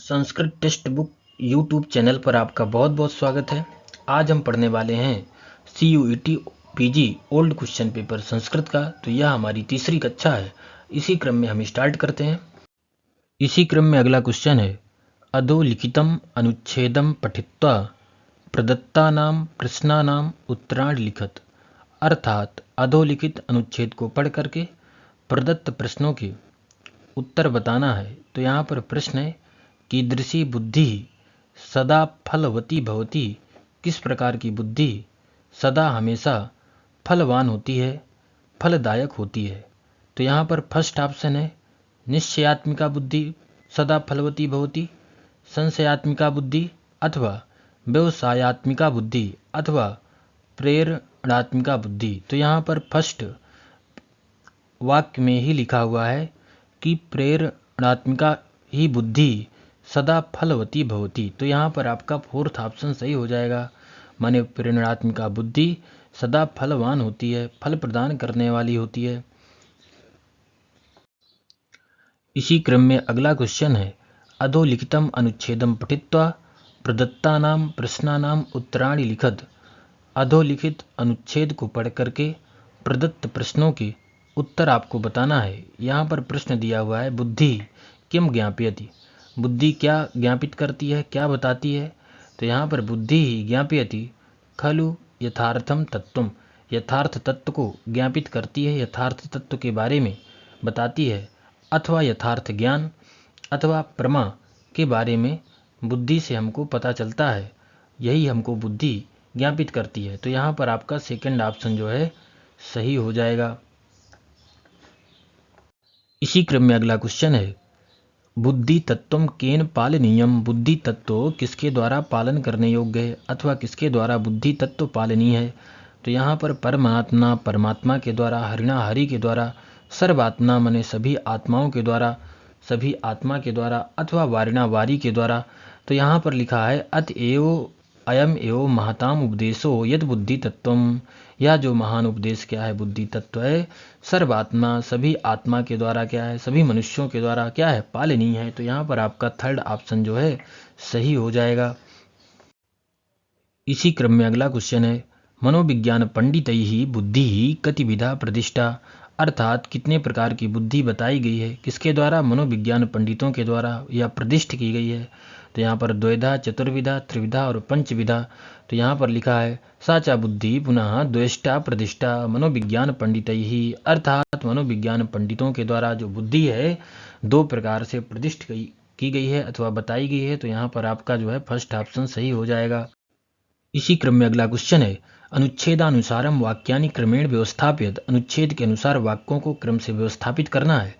Sanskrit text book YouTube channel पर आपका बहुत बहुत स्वागत है। आज हम पढ़ने वाले हैं CUET PG old question paper Sanskrit का। तो यह हमारी तीसरी कक्षा है। इसी क्रम में हम स्टार्ट करते हैं। इसी क्रम में अगला क्वेश्चन है, अधोलिखितम अनुच्छेदम पठित्वा प्रदत्तानां प्रश्नानां उत्तराणि लिखत। अर्थात अधोलिखित अनुच्छेद को पढ़ करके प्रदत्त प्रश्नों के उत्तर बताना है। तो यहाँ पर प्रश्न है, कीदृशी बुद्धि सदा फलवती भवती। किस प्रकार की बुद्धि सदा हमेशा फलवान होती है, फलदायक होती है। तो यहाँ पर फर्स्ट ऑप्शन है, निश्चयात्मिका बुद्धि सदा फलवती भवती, संशयात्मिका बुद्धि अथवा व्यवसायात्मिका बुद्धि अथवा प्रेरणात्मिका बुद्धि। तो यहाँ पर फर्स्ट वाक्य में ही लिखा हुआ है कि प्रेरणात्मिका ही बुद्धि सदा फलवती भवती। तो यहाँ पर आपका फोर्थ ऑप्शन सही हो जाएगा। माने प्रेरणात्मिका बुद्धि सदा फलवान होती है, फल प्रदान करने वाली होती है। इसी क्रम में अगला क्वेश्चन है, अधोलिखितम अनुच्छेदम पठित्वा प्रदत्तानां प्रश्नानां उत्तराणि लिखत। अधोलिखित अनुच्छेद को पढ़ करके प्रदत्त प्रश्नों के उत्तर आपको बताना है। यहाँ पर प्रश्न दिया हुआ है, बुद्धि किम ज्ञापयति। बुद्धि क्या ज्ञापित करती है, क्या बताती है। तो यहाँ पर बुद्धि ही ज्ञापयति खलु यथार्थम तत्वम। यथार्थ तत्व को ज्ञापित करती है, यथार्थ तत्व के बारे में बताती है, अथवा यथार्थ ज्ञान अथवा प्रमा के बारे में बुद्धि से हमको पता चलता है। यही हमको बुद्धि ज्ञापित करती है। तो यहाँ पर आपका सेकंड ऑप्शन जो है सही हो जाएगा। इसी क्रम में अगला क्वेश्चन है, बुद्धि तत्वम केन पालनीयम। बुद्धि तत्व किसके द्वारा पालन करने योग्य है अथवा किसके द्वारा बुद्धि तत्व पालनीय है। तो यहाँ पर परमात्मा के द्वारा, हरिणा हरि के द्वारा, सर्वात्मा माने सभी आत्माओं के द्वारा, सभी आत्मा के द्वारा अथवा वारिणा वारी के द्वारा। तो यहाँ पर लिखा है, अतएव अयम एव महताम उपदेशो यद बुद्धि तत्वम। यह जो महान उपदेश क्या है, बुद्धि तत्व है, सर्वात्मा सभी आत्मा के द्वारा क्या है, सभी मनुष्यों के द्वारा क्या है, पालनीय है। तो यहाँ पर आपका थर्ड ऑप्शन जो है सही हो जाएगा। इसी क्रम में अगला क्वेश्चन है, मनोविज्ञान पंडितैहि बुद्धि कतिविधा प्रतिष्ठा। अर्थात कितने प्रकार की बुद्धि बताई गई है, किसके द्वारा, मनोविज्ञान पंडितों के द्वारा यह प्रतिष्ठ की गई है। तो यहाँ पर द्वैधा, चतुर्विधा, त्रिविधा और पंचविधा। तो यहाँ पर लिखा है, साचा बुद्धि पुनः द्वेष्टा प्रतिष्ठा मनोविज्ञान पंडितैहि। अर्थात मनोविज्ञान पंडितों के द्वारा जो बुद्धि है दो प्रकार से प्रतिष्ठ की गई है अथवा बताई गई है। तो यहाँ पर आपका जो है फर्स्ट ऑप्शन सही हो जाएगा। इसी क्रम में अगला क्वेश्चन है, अनुच्छेदानुसारम वाक्यानि क्रमेण व्यवस्थापित। अनुच्छेद के अनुसार वाक्यों को क्रम से व्यवस्थापित करना है।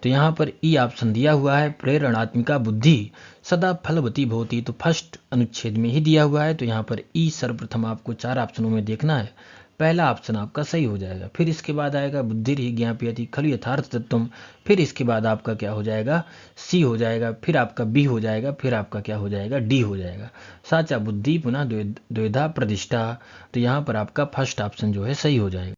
तो यहाँ पर ई ऑप्शन दिया हुआ है, प्रेरणात्मिका बुद्धि सदा फलवती भवती। तो फर्स्ट अनुच्छेद में ही दिया हुआ है। तो यहाँ पर ई सर्वप्रथम आपको चार ऑप्शनों में देखना है, पहला ऑप्शन आपका सही हो जाएगा। फिर इसके बाद आएगा बुद्धिर्हि ज्ञापयति खलु यथार्थ तत्वम। फिर इसके बाद आपका क्या हो जाएगा, सी हो जाएगा। फिर आपका बी हो जाएगा। फिर आपका क्या हो जाएगा, डी हो जाएगा, साचा बुद्धि पुनः द्वेधा प्रतिष्ठा। तो यहाँ पर आपका फर्स्ट ऑप्शन जो है सही हो जाएगा।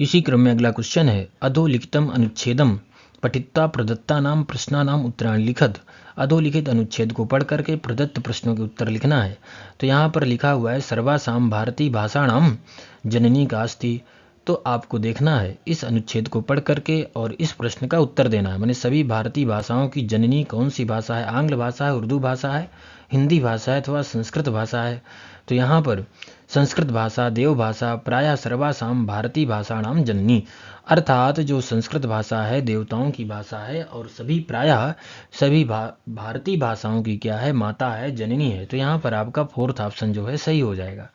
इसी क्रम में अगला क्वेश्चन है, अधोलिखितम अनुच्छेदम पठित्वा प्रदत्तानां प्रश्नानां उत्तराणि लिखत। अधोलिखित अनुच्छेद को पढ़ करके प्रदत्त प्रश्नों के उत्तर लिखना है। तो यहाँ पर लिखा हुआ है, सर्वासाम भारतीय भाषाणां जननी का अस्ति। तो आपको देखना है इस अनुच्छेद को पढ़ करके और इस प्रश्न का उत्तर देना है। माने सभी भारतीय भाषाओं की जननी कौन सी भाषा है, आंग्ल भाषा है, उर्दू भाषा है, हिंदी भाषा है अथवा संस्कृत भाषा है। तो यहाँ पर संस्कृत भाषा देव भाषा प्रायः सर्वासाम भारतीय भाषाणाम जननी। अर्थात जो संस्कृत भाषा है देवताओं की भाषा है और सभी प्रायः सभी भारतीय भाषाओं की क्या है, माता है, जननी है। तो यहाँ पर आपका फोर्थ ऑप्शन जो है सही हो जाएगा।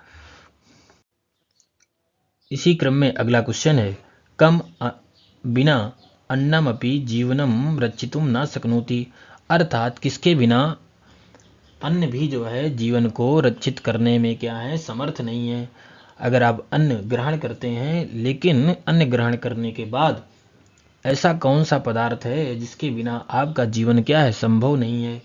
इसी क्रम में अगला क्वेश्चन है, बिना अन्नमपि जीवनम रक्षितुम न शक्नोति। अर्थात किसके बिना अन्न भी जो है जीवन को रक्षित करने में क्या है, समर्थ नहीं है। अगर आप अन्न ग्रहण करते हैं, लेकिन अन्न ग्रहण करने के बाद ऐसा कौन सा पदार्थ है जिसके बिना आपका जीवन क्या है, संभव नहीं है।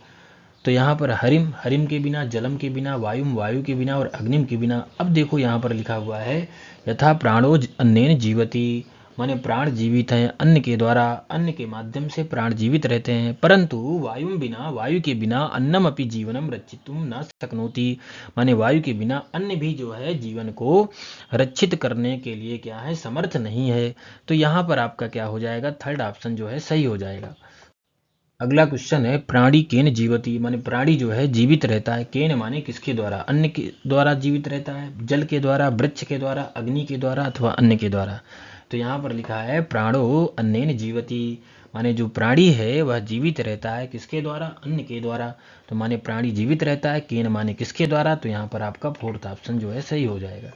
तो यहाँ पर हरिम हरिम के बिना, जलम के बिना, वायुम वायु के बिना और अग्निम के बिना। अब देखो यहाँ पर लिखा हुआ है, यथा प्राणो अन्नेन जीवति। माने प्राण जीवित हैं अन्न के द्वारा, अन्न के माध्यम से प्राण जीवित रहते हैं, परंतु वायु के बिना अन्नम अपि जीवनम रक्षितुम न शक्नोति। माने वायु के बिना अन्न भी जो है जीवन को रक्षित करने के लिए क्या है, समर्थ नहीं है। तो यहाँ पर आपका क्या हो जाएगा, थर्ड ऑप्शन जो है सही हो जाएगा। अगला क्वेश्चन है, प्राणी केन जीवति, माने प्राणी जो है जीवित रहता है, केन माने किसके द्वारा, अन्न के द्वारा जीवित रहता है, जल के द्वारा, वृक्ष के द्वारा, अग्नि के द्वारा अथवा अन्न के द्वारा। तो यहाँ पर लिखा है प्राणो अन्नेन जीवति, माने जो प्राणी है वह जीवित रहता है किसके द्वारा, अन्न के द्वारा। तो माने प्राणी जीवित रहता है, केन माने किसके द्वारा, तो यहाँ पर आपका फोर्थ ऑप्शन जो है सही हो जाएगा।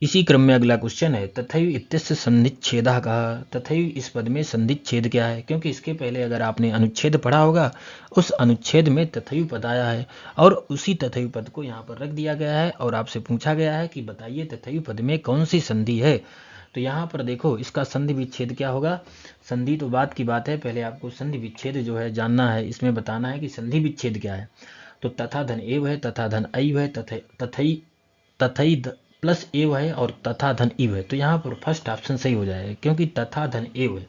इसी क्रम में अगला क्वेश्चन है, तथैव इत्यस्य संधिच्छेदः कहा। तथैव इस पद में संधिच्छेद क्या है, क्योंकि इसके पहले अगर आपने अनुच्छेद पढ़ा होगा, उस अनुच्छेद में तथैव पद आया है और उसी तथैव पद को यहाँ पर रख दिया गया है और आपसे पूछा गया है कि बताइए तथैव पद में कौन सी संधि है। तो यहाँ पर देखो इसका संधि विच्छेद क्या होगा। संधि तो बात की बात है, पहले आपको संधि विच्छेद जो है जानना है, इसमें बताना है कि संधि विच्छेद क्या है। तो तथा धन एव है, तथा धन ऐव है, तथई प्लस एव है और तथा धन इव है। तो यहाँ पर फर्स्ट ऑप्शन सही हो जाएगा, क्योंकि तथा धन एव है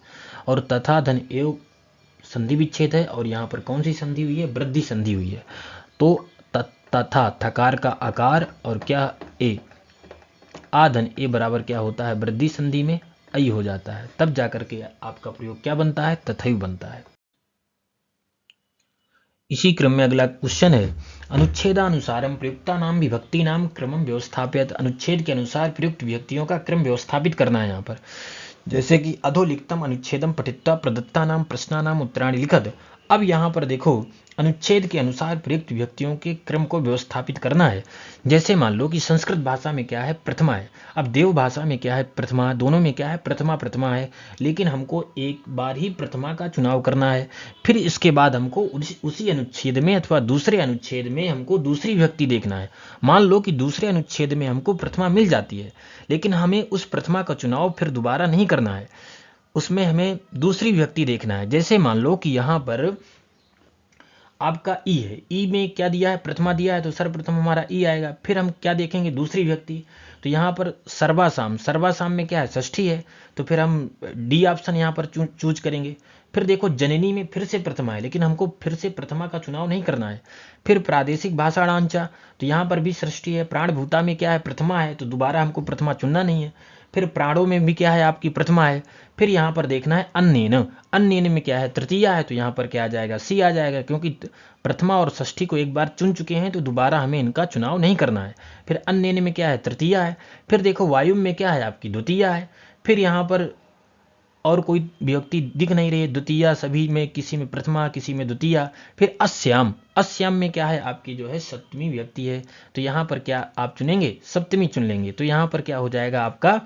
और तथा धन एव संधि विच्छेद है और यहाँ पर कौन सी संधि हुई है, वृद्धि संधि हुई है। तो तथा थकार का आकार और क्या ए, आधन ए बराबर क्या होता है, वृद्धि संधि में ऐ हो जाता है, तब जाकर के आपका प्रयोग क्या बनता है, तथैव बनता है। इसी क्रम में अगला क्वेश्चन है, अनुच्छेदानुसारम प्रयुक्ता नाम विभक्ति नाम क्रमम व्यवस्थापित। अनुच्छेद के अनुसार प्रयुक्त विभक्तियों का क्रम व्यवस्थापित करना है यहाँ पर। जैसे कि अधोलिखितम अनुच्छेदम पठित्वा प्रदत्ता नाम प्रश्नानाम उत्तराणि लिखत। अब यहाँ पर देखो अनुच्छेद के अनुसार प्रयुक्त विभक्तियों के क्रम को व्यवस्थापित करना है। जैसे मान लो कि संस्कृत भाषा में क्या है, प्रथमा है, अब देव भाषा में क्या है, प्रथमा, दोनों में क्या है, प्रथमा प्रथमा है, लेकिन हमको एक बार ही प्रथमा का चुनाव करना है, फिर इसके बाद हमको उसी अनुच्छेद में अथवा दूसरे अनुच्छेद में हमको दूसरी विभक्ति देखना है। मान लो कि दूसरे अनुच्छेद में हमको प्रथमा मिल जाती है, लेकिन हमें उस प्रथमा का चुनाव फिर दोबारा नहीं करना है, उसमें हमें दूसरी विभक्ति देखना है। जैसे मान लो कि यहाँ पर आपका ई है, ई में क्या दिया है, प्रथमा दिया है, तो सर्वप्रथम हमारा ई आएगा। फिर हम क्या देखेंगे, दूसरी विभक्ति, तो यहाँ पर सर्वासाम, सर्वासाम में क्या है, षष्ठी है, तो फिर हम डी ऑप्शन यहाँ पर चूज करेंगे। फिर देखो जननी में फिर से प्रथमा है, लेकिन हमको फिर से प्रथमा का चुनाव नहीं करना है। फिर प्रादेशिक भाषाणांचा, तो यहाँ पर भी सृष्टि है, प्राणभूता में क्या है, प्रथमा है, तो दोबारा हमको प्रथमा चुनना नहीं है। फिर प्राणों में भी क्या है, आपकी प्रथमा है। फिर यहाँ पर देखना है अन्येन, अन्येन में क्या है, तृतीया है, तो यहाँ पर क्या आ जाएगा, सी आ जाएगा, क्योंकि प्रथमा और षष्ठी को एक बार चुन चुके हैं तो दोबारा हमें इनका चुनाव नहीं करना है। फिर अन्येन में क्या है, तृतीया है। फिर देखो वायु में क्या है, आपकी द्वितीया है। फिर यहाँ पर और कोई विभक्ति दिख नहीं रही है, द्वितीया, सभी में किसी में प्रथमा किसी में द्वितीया। फिर अस्याम, अस्याम में क्या है, आपकी जो है सप्तमी विभक्ति है, तो यहाँ पर क्या आप चुनेंगे, सप्तमी चुन लेंगे। तो यहाँ पर क्या हो जाएगा, आपका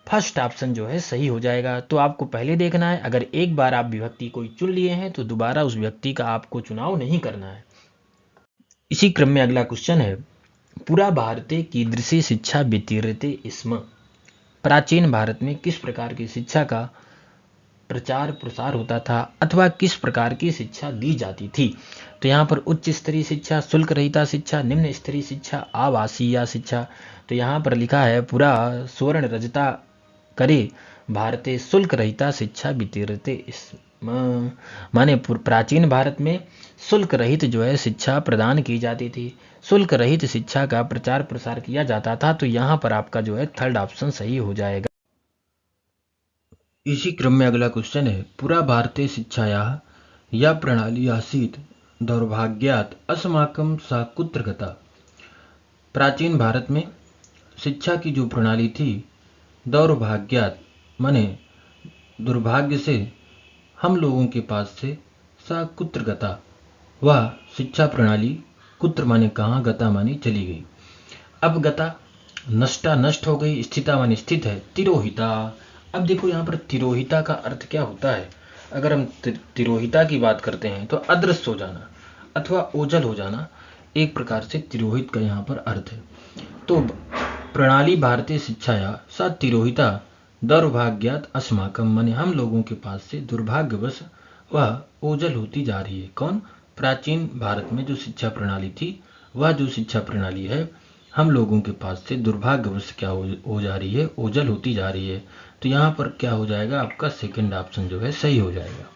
फर्स्ट ऑप्शन जो है सही हो जाएगा। तो आपको पहले देखना है, अगर एक बार आप विभक्ति कोई चुन लिए हैं तो दोबारा उस व्यक्ति का आपको चुनाव नहीं करना है। इसी क्रम में अगला क्वेश्चन है, पुरा भारते कीदृशी शिक्षा वितीर्यते स्म। प्राचीन भारत में किस प्रकार की शिक्षा का प्रचार प्रसार होता था अथवा किस प्रकार की शिक्षा दी जाती थी। तो यहाँ पर उच्च स्तरीय शिक्षा, शुल्क रहिता शिक्षा, निम्न स्तरीय शिक्षा, आवासीय शिक्षा। तो यहाँ पर लिखा है पूरा स्वर्ण रजता करे भारते शुल्क रहिता शिक्षा वितीर्यते माने प्राचीन भारत में शुल्क रहित जो है शिक्षा प्रदान की जाती थी, शुल्क रहित शिक्षा का प्रचार प्रसार किया जाता था। तो यहाँ पर आपका जो है थर्ड ऑप्शन सही हो जाएगा। इसी क्रम में अगला क्वेश्चन है, पुरा भारतीय शिक्षाया या प्रणाली आसीत दौर्भाग्यात अस्माकं सा कुत्र गता। प्राचीन भारत में शिक्षा की जो प्रणाली थी, दौर्भाग्यात माने दुर्भाग्य से हम लोगों के पास से, सा कुत्र गता वह शिक्षा प्रणाली, कुत्र माने कहाँ, गता माने चली गई। अब गता नष्टा नष्ट हो गई, स्थिता माने स्थित है, तिरोहिता। अब देखो यहाँ पर तिरोहिता का अर्थ क्या होता है। अगर हम तिरोहिता की बात करते हैं तो अदृश्य हो जाना अथवा ओझल हो जाना, एक प्रकार से तिरोहित का यहाँ पर अर्थ है। तो प्रणाली भारतीय शिक्षाया सा तिरोहिता दौर्भाग्यात अस्माकम माने हम लोगों के पास से दुर्भाग्यवश वह ओझल होती जा रही है। कौन, प्राचीन भारत में जो शिक्षा प्रणाली थी, वह जो शिक्षा प्रणाली है हम लोगों के पास से दुर्भाग्यवश क्या हो जा रही है, ओझल होती जा रही है। तो यहाँ पर क्या हो जाएगा, आपका सेकंड ऑप्शन जो है सही हो जाएगा।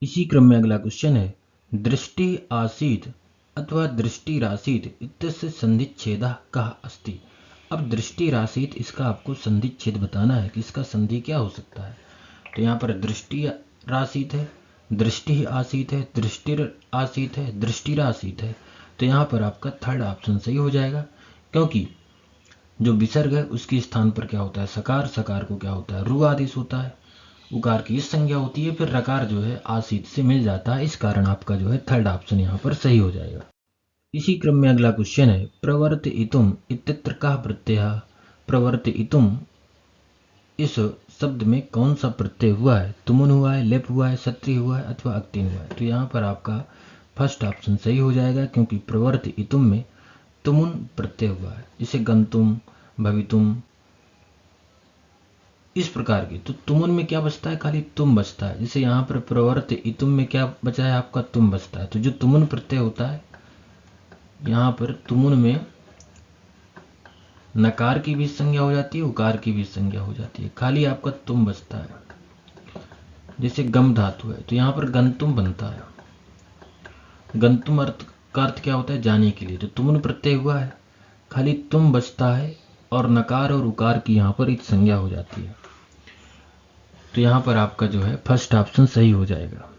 इसी क्रम में अगला क्वेश्चन है, दृष्टि आसीत् अथवा दृष्टि रासीत् इत्यस्य संधिच्छेदः कः अस्ति। अब दृष्टि रासीत्, इसका आपको संधिच्छेद बताना है कि इसका संधि क्या हो सकता है। तो यहाँ पर दृष्टि रासीत् है, दृष्टि आसीत् है, दृष्टिर आसीत् है, दृष्टिरासीत् है। तो यहाँ पर आपका थर्ड ऑप्शन सही हो जाएगा, क्योंकि जो विसर्ग है उसके स्थान पर क्या होता है, सकार, सकार को क्या होता है, रु आदेश होता है, उकार की इस संज्ञा होती है, फिर रकार जो है आसीत से मिल जाता है। इस कारण आपका जो है थर्ड ऑप्शन यहाँ पर सही हो जाएगा। इसी क्रम में अगला क्वेश्चन है, प्रवर्तितुम इत्यत्र कः प्रत्ययः। प्रवर्तितुम, इस शब्द में कौन सा प्रत्यय हुआ है, तुमुन हुआ है, लेप हुआ है, सत्री हुआ है अथवा अक्तिन हुआ है। तो यहाँ पर आपका फर्स्ट ऑप्शन सही हो जाएगा, क्योंकि प्रवर्तितुम में तुमुन प्रत्यय हुआ है, जिसे गंतुम, भवितुम, इस प्रकार की। तो तुमुन में क्या बचता है, खाली तुम बचता है। जैसे यहाँ पर प्रवर्तितुम में क्या बचा है, आपका तुम बचता है। तो जो तुमुन प्रत्यय होता है, यहाँ पर तुमुन में नकार की भी संज्ञा हो जाती है, उकार की भी संज्ञा हो जाती है, खाली आपका तुम बचता है। जैसे गम धातु है, तो यहाँ पर गंतुम बनता है। गंतुम अर्थ का अर्थ क्या होता है, जाने के लिए। तो तुमुन प्रत्यय हुआ है, खाली तुम बचता है, और नकार और उकार की यहाँ पर एक संज्ञा हो जाती है। तो यहाँ पर आपका जो है फर्स्ट ऑप्शन सही हो जाएगा।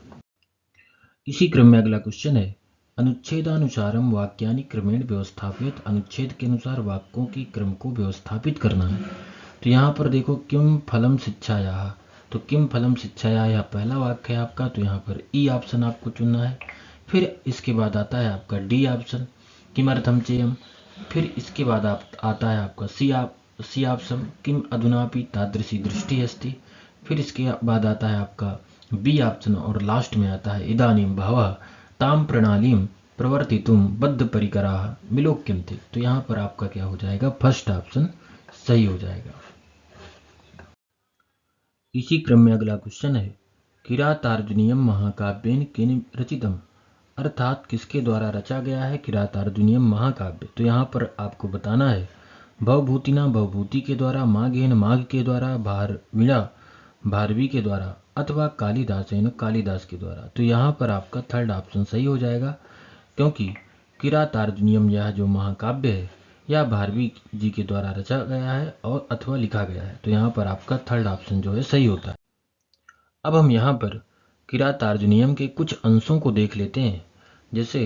इसी क्रम में अगला क्वेश्चन है, अनुच्छेदानुसारम वाक्यानि क्रमेण व्यवस्थापित। अनुच्छेद के अनुसार वाक्यों की क्रम को व्यवस्थापित करना है। तो यहाँ पर देखो, किम फलम शिक्षायाः। तो किम फलम शिक्षायाः यह पहला वाक्य है आपका, तो यहाँ पर ई ऑप्शन आपको चुनना है। फिर इसके बाद आता है आपका डी ऑप्शन, किमर्थम चेयम। फिर इसके बाद आता है आपका सी ऑप्शन, किम अधुनापि तादृशी दृष्टि अस्ति। फिर इसके बाद आता है आपका बी ऑप्शन, और लास्ट में आता है इदानीं बहवः ताम प्रणालीम प्रवर्तितुम बद्ध परिकराः विलोक्यन्ते। तो यहाँ पर आपका क्या हो जाएगा, फर्स्ट ऑप्शन सही हो जाएगा। इसी क्रम में अगला क्वेश्चन है, किरातार्जुनीयम महाकाव्येन केन रचितम। अर्थात किसके द्वारा रचा गया है किरातार्जुनीयम महाकाव्य। तो यहाँ पर आपको बताना है, भवभूतिना भवभूति के द्वारा, माघेन माघ के द्वारा, भारवीणा भारवी के द्वारा, अथवा कालिदासेन कालिदास के द्वारा। तो यहाँ पर आपका थर्ड ऑप्शन सही हो जाएगा, क्योंकि किरातार्जुनीयम यह जो महाकाव्य है यह भारवी जी के द्वारा रचा गया है और अथवा लिखा गया है। तो यहाँ पर आपका थर्ड ऑप्शन जो है सही होता है। अब हम यहाँ पर किरातार्जुनीयम के कुछ अंशों को देख लेते हैं। जैसे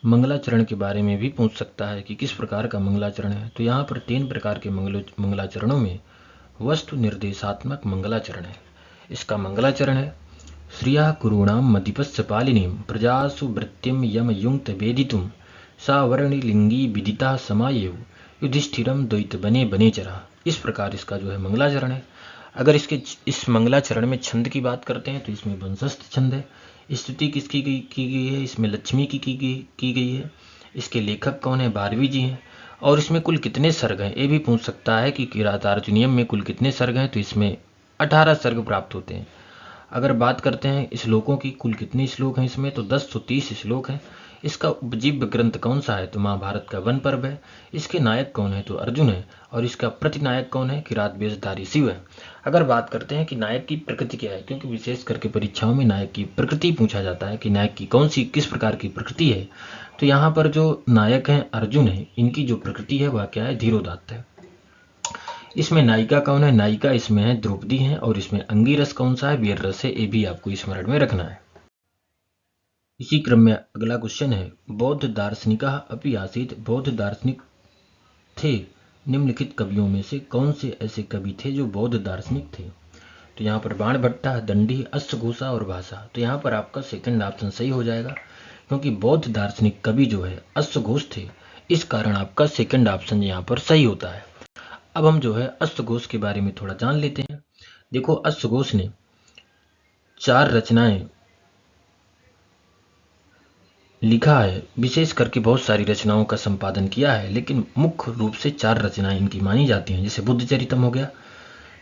मंगलाचरण के बारे में भी पूछ सकता है कि किस प्रकार का मंगलाचरण है। तो यहाँ पर 3 प्रकार के मंगलाचरणों में वस्तु निर्देशात्मक मंगलाचरण है। इसका मंगलाचरण है, श्रिया कुरूणाम मधिपस्य पालिनीम प्रजासु वृत्तिम यम युक्त वेदितुम सावर्णी लिंगी विदिता समायेव युधिष्ठिरम द्वैत बने बने चरा। इस प्रकार इसका जो है मंगलाचरण है। अगर इस मंगलाचरण में छंद की बात करते हैं तो इसमें वंशस्थ छंद है। स्तुति किसकी की गई है, इसमें लक्ष्मी की गई है। इसके लेखक कौन है, भारवी जी हैं। और इसमें कुल कितने सर्ग हैं, ये भी पूछ सकता है कि किरातार्जुनीयम में कुल कितने सर्ग हैं। तो इसमें 18 सर्ग प्राप्त होते हैं। अगर बात करते हैं श्लोकों की, कुल कितने श्लोक हैं इसमें, तो 1030 श्लोक हैं। इसका उपजीव्य ग्रंथ कौन सा है, तो महाभारत का वन पर्व है। इसके नायक कौन है, तो अर्जुन है। और इसका प्रतिनायक कौन है, किरात वेशधारी शिव है। अगर बात करते हैं कि नायक की प्रकृति क्या है, क्योंकि विशेष करके परीक्षाओं में नायक की प्रकृति पूछा जाता है कि नायक की कौन सी किस प्रकार की प्रकृति है। तो यहाँ पर जो नायक हैं अर्जुन है, इनकी जो प्रकृति है वह क्या है, धीरोदात्त है। इसमें नायिका कौन है, नायिका इसमें है द्रौपदी है। और इसमें अंगीरस कौन सा है, वीर रस है। ये भी आपको स्मरण में रखना है। इसी क्रम में अगला क्वेश्चन है, बौद्ध दार्शनिका अपि आसीत्। बौद्ध दार्शनिक थे। निम्नलिखित कवियों में से कौन से ऐसे कवि थे जो बौद्ध दार्शनिक थे। तो यहाँ पर बाणभट्टा, दंडी, अश्वघोषा और भाषा। तो यहाँ पर आपका सेकंड ऑप्शन सही हो जाएगा, क्योंकि बौद्ध दार्शनिक कवि जो है अश्वघोष थे। इस कारण आपका सेकंड ऑप्शन यहाँ पर सही होता है। अब हम जो है अश्वघोष के बारे में थोड़ा जान लेते हैं। देखो, अश्वघोष ने 4 रचनाएं लिखा है। विशेष करके बहुत सारी रचनाओं का संपादन किया है, लेकिन मुख्य रूप से 4 रचनाएं इनकी मानी जाती हैं। जैसे बुद्ध चरितम हो गया,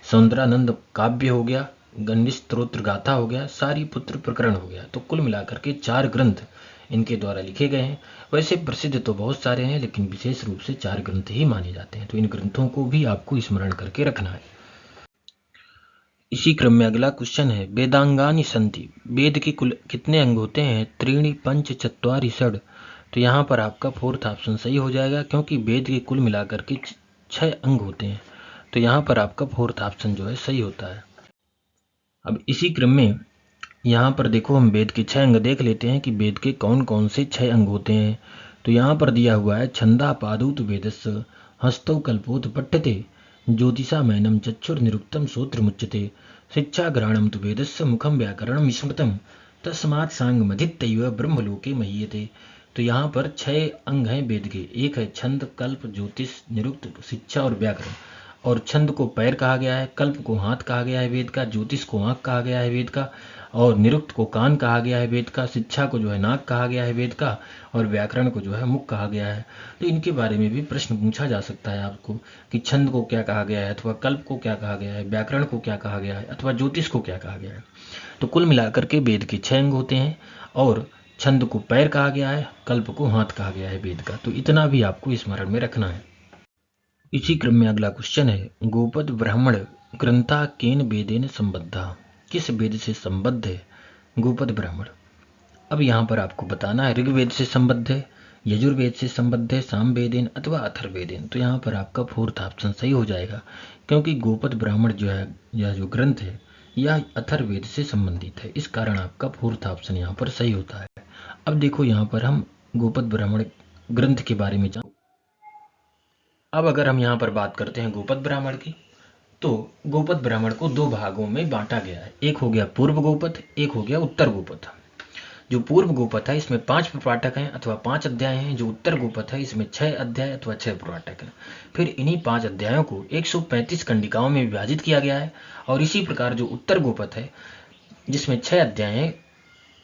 सौंदरानंद काव्य हो गया, गणेश स्तोत्र गाथा हो गया, सारी पुत्र प्रकरण हो गया। तो कुल मिलाकर के 4 ग्रंथ इनके द्वारा लिखे गए हैं। वैसे प्रसिद्ध तो बहुत सारे हैं, लेकिन विशेष रूप से 4 ग्रंथ ही माने जाते हैं, तो इन ग्रंथों को भी आपको स्मरण करके रखना है। इसी क्रम में अगला क्वेश्चन है, वेदांगानि संति, वेद के कुल कितने अंग होते हैं? त्रीणि पंच चत्वारि षड। तो यहाँ पर आपका फोर्थ ऑप्शन सही हो जाएगा, क्योंकि वेद के कुल मिलाकर के 6 अंग होते हैं, तो यहाँ पर आपका फोर्थ ऑप्शन जो है सही होता है। अब इसी क्रम में यहाँ पर देखो, हम वेद के 6 अंग देख लेते हैं कि वेद के कौन कौन से 6 अंग होते हैं। तो यहाँ पर दिया हुआ है, छंदा पादुत वेदस्य हस्तौ कल्पोत पठ्यते ज्योतिषा मैनम चक्षुर निरुक्तम श्रोत्र मुच्यते शिक्षा ग्रहणम तु वेदस्य मुखम व्याकरणम स्मृतम तस्मात् सांगमधित्यैव ब्रह्मलोके महीयते। तो यहाँ पर 6 अंग हैं वेद के। एक है छंद, कल्प, ज्योतिष, निरुक्त, शिक्षा और व्याकरण। और छंद को पैर कहा गया है, कल्प को हाथ कहा गया है वेद का, ज्योतिष को आंख कहा गया है वेद का, और निरुक्त को कान कहा गया है वेद का, शिक्षा को जो है नाक कहा गया है वेद का, और व्याकरण को जो है मुख कहा गया है। तो इनके बारे में भी प्रश्न पूछा जा सकता है आपको कि छंद को क्या कहा गया है, अथवा कल्प को क्या कहा गया है, व्याकरण को क्या कहा गया है, अथवा ज्योतिष को क्या कहा गया है। तो कुल मिलाकर के वेद के 6 अंग होते हैं, और छंद को पैर कहा गया है, कल्प को हाथ कहा गया है वेद का। तो इतना भी आपको स्मरण में रखना है। इसी क्रम में अगला क्वेश्चन है, गोपद ब्राह्मण ग्रंथा केन वेदेन संबद्धा, किस वेद से संबद्ध है गोपद ब्राह्मण? अब यहाँ पर आपको बताना है, ऋग्वेद से संबद्ध है, यजुर्वेद से संबद्ध है, सामवेदेन अथवा अथर्वेदेन। तो यहाँ पर आपका फोर्थ ऑप्शन सही हो जाएगा, क्योंकि गोपद ब्राह्मण जो है, यह जो ग्रंथ है, यह अथर्वेद से संबंधित है, इस कारण आपका फोर्थ ऑप्शन यहाँ पर सही होता है। अब देखो, यहाँ पर हम गोपद ब्राह्मण ग्रंथ के बारे में अब अगर हम यहाँ पर बात करते हैं गोपद ब्राह्मण की, तो गोपद ब्राह्मण को 2 भागों में बांटा गया है। एक हो गया पूर्व गोपद, एक हो गया उत्तर गोपद। जो पूर्व गोपद है, इसमें 5 प्रपाठक हैं अथवा 5 अध्याय हैं। जो उत्तर गोपद है, इसमें 6 अध्याय अथवा 6 प्रपाठक हैं। फिर इन्हीं 5 अध्यायों को 135 कंडिकाओं में विभाजित किया गया है। और इसी प्रकार जो उत्तर गोपद है, जिसमें 6 अध्याय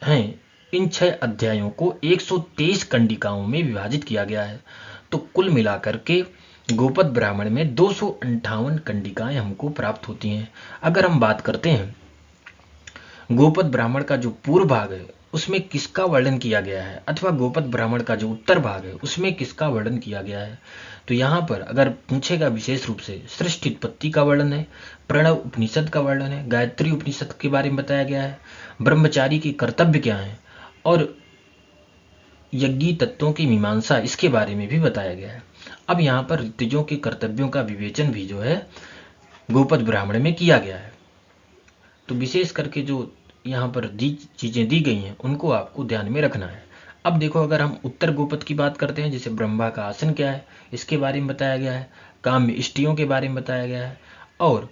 हैं, इन 6 अध्यायों को 123 कंडिकाओं में विभाजित किया गया है। तो कुल मिलाकर के गोपद ब्राह्मण में 258 कंडिकाएं हमको प्राप्त होती हैं। अगर हम बात करते हैं गोपद ब्राह्मण का जो पूर्व भाग है, उसमें किसका वर्णन किया गया है, अथवा गोपद ब्राह्मण का जो उत्तर भाग है, उसमें किसका वर्णन किया गया है, तो यहाँ पर अगर पूछेगा विशेष रूप से सृष्टि उत्पत्ति का वर्णन है, प्रणव उपनिषद का वर्णन है, गायत्री उपनिषद के बारे में बताया गया है, ब्रह्मचारी के कर्तव्य क्या है, और यज्ञी तत्वों की मीमांसा, इसके बारे में भी बताया गया है। अब यहाँ पर ऋतुजों के कर्तव्यों का विवेचन भी जो है गोपद ब्राह्मण में किया गया है। तो विशेष करके जो यहाँ पर चीजें दी गई हैं, उनको आपको ध्यान में रखना है। अब देखो, अगर हम उत्तर गोपद की बात करते हैं, जैसे ब्रह्मा का आसन क्या है, इसके बारे में बताया गया है, काम्य इष्टियों के बारे में बताया गया है, और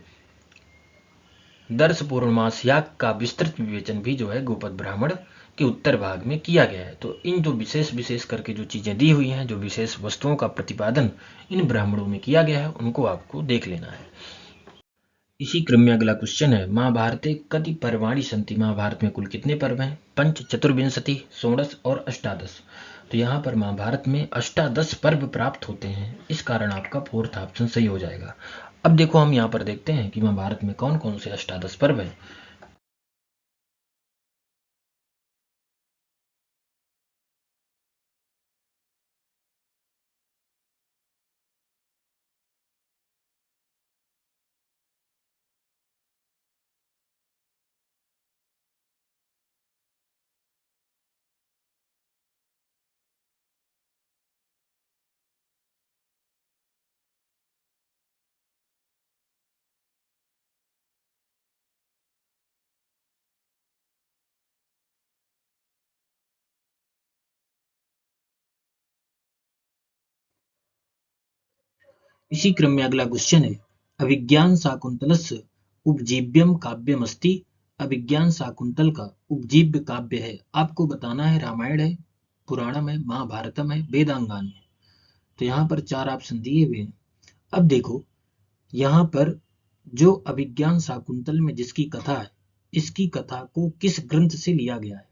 दर्श पूर्णमास याग का विस्तृत विवेचन भी जो है गोपद ब्राह्मण के उत्तर भाग में किया गया है। तो इन जो विशेष करके जो चीजें दी हुई हैं, जो विशेष वस्तुओं का प्रतिपादन इन ब्राह्मणों में किया गया है, उनको आपको देख लेना है। इसी क्रम में अगला क्वेश्चन है, महाभारते कति पर्वाणि सन्ति, महाभारत में कुल कितने पर्व हैं? पंच, चतुर्विंशति, षोडश और अष्टादश। तो यहाँ पर महाभारत में अष्टादश पर्व प्राप्त होते हैं, इस कारण आपका फोर्थ ऑप्शन सही हो जाएगा। अब देखो, हम यहाँ पर देखते हैं कि महाभारत में कौन कौन से अष्टादश पर्व हैं। इसी क्रम में अगला क्वेश्चन है, अभिज्ञान शाकुंतलस्य उपजीव्यम काव्यमस्ति। अभिज्ञान शाकुंतल का उपजीव्य काव्य है। आपको बताना है रामायण है, पुराणम है, महाभारतम है, वेदांगान है। तो यहाँ पर 4 ऑप्शन दिए हुए हैं। अब देखो, यहाँ पर जो अभिज्ञान शाकुंतल में जिसकी कथा है, इसकी कथा को किस ग्रंथ से लिया गया है?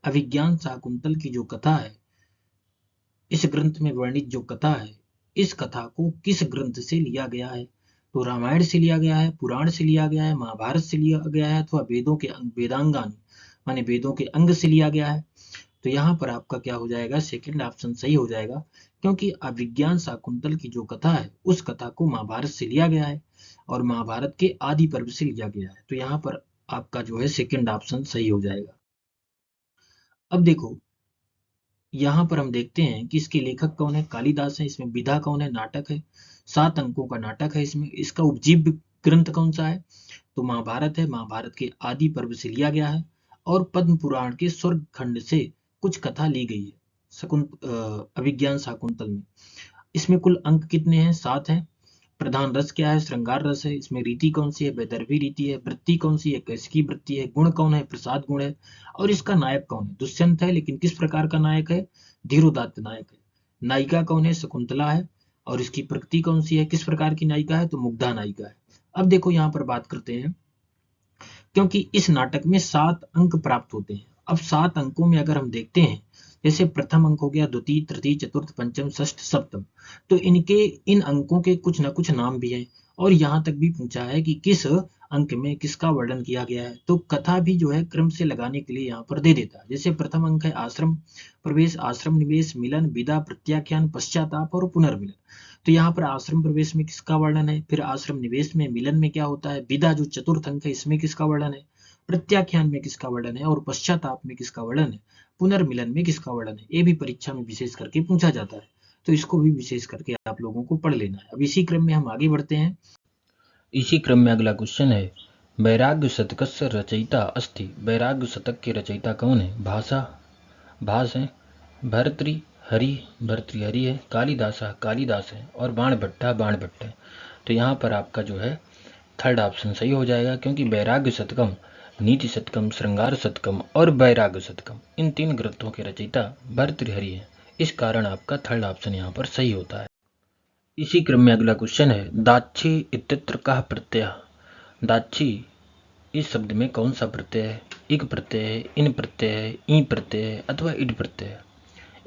अभिज्ञान शाकुंतल की जो कथा है, इस ग्रंथ में वर्णित जो कथा है, इस कथा को किस ग्रंथ से लिया गया है? तो रामायण से लिया गया है, पुराण से लिया गया है, महाभारत से लिया गया है, अथवा वेदों के वेदांगान माने वेदों के अंग से लिया गया है। तो यहाँ पर आपका क्या हो जाएगा, सेकंड ऑप्शन सही हो जाएगा, क्योंकि अभिज्ञान शाकुंतल की जो कथा है उस कथा को महाभारत से लिया गया है और महाभारत के आदि पर्व से लिया गया है। तो यहाँ पर आपका जो है सेकंड ऑप्शन सही हो जाएगा। अब देखो यहाँ पर हम देखते हैं कि इसके लेखक कौन है, कालिदास है। इसमें विधा कौन है, नाटक है। 7 अंकों का नाटक है इसमें। इसका उपजीव्य ग्रंथ कौन सा है, तो महाभारत है। महाभारत के आदि पर्व से लिया गया है और पद्म पुराण के स्वर्ग खंड से कुछ कथा ली गई है अभिज्ञान शाकुंतल में। इसमें कुल अंक कितने हैं, 7 हैं। प्रधान रस क्या है, श्रृंगार रस है। इसमें रीति कौन सी है, वैदर्भी रीति है। वृत्ति कौन सी है, कैसिकी वृत्ति है। गुण कौन है, प्रसाद गुण है। और इसका नायक कौन है, दुष्यंत है, लेकिन किस प्रकार का नायक है, धीरोदात्त नायक है। नायिका कौन है, शकुंतला है। और इसकी प्रकृति कौन सी है, किस प्रकार की नायिका है, तो मुग्धा नायिका है। अब देखो यहाँ पर बात करते हैं, क्योंकि इस नाटक में 7 अंक प्राप्त होते हैं। अब 7 अंकों में अगर हम देखते हैं, जैसे प्रथम अंक हो गया, द्वितीय, तृतीय, चतुर्थ, पंचम, षष्ठ, सप्तम, तो इन अंकों के कुछ ना कुछ नाम भी हैं। और यहाँ तक भी पूछा है कि किस अंक में किसका वर्णन किया गया है, तो कथा भी जो है क्रम से लगाने के लिए यहाँ पर दे देता है। जैसे प्रथम अंक है आश्रम प्रवेश, आश्रम निवेश, मिलन, विदा, प्रत्याख्यान, पश्चाताप और पुनर्मिलन। तो यहाँ पर आश्रम प्रवेश में किसका वर्णन है, फिर आश्रम निवेश में, मिलन में क्या होता है, विदा जो चतुर्थ अंक है इसमें किसका वर्णन है, प्रत्याख्यान में किसका वर्णन है, और पश्चाताप में किसका वर्णन है, पुनर्मिलन में किसका वर्णन है। ये भी परीक्षा में विशेष करके पूछा जाता है, तो इसको भी विशेष करके आप लोगों को पढ़ लेना है। अब इसी क्रम में हम आगे बढ़ते हैं। इसी क्रम में अगला क्वेश्चन है, वैराग्य शतकस्य रचयिता अस्ति। वैराग्य शतक के रचयिता कौन है, भास है, भर्तृहरि है, कालिदास है, और बाणभट्ट है। तो यहाँ पर आपका जो है थर्ड ऑप्शन सही हो जाएगा, क्योंकि वैराग्य शतकम, नीति शतकम, श्रृंगार शतकम और वैराग्य शतकम, इन 3 ग्रंथों के रचयिता भर्तृहरि है। इस कारण आपका थर्ड ऑप्शन यहाँ पर सही होता है। इसी क्रम में अगला क्वेश्चन है, दाक्षी इत्यत्र कः प्रत्यय। दाक्षी इस शब्द में कौन सा प्रत्यय है, इक प्रत्यय है, इन प्रत्यय है, ई प्रत्यय है अथवा इड प्रत्यय है।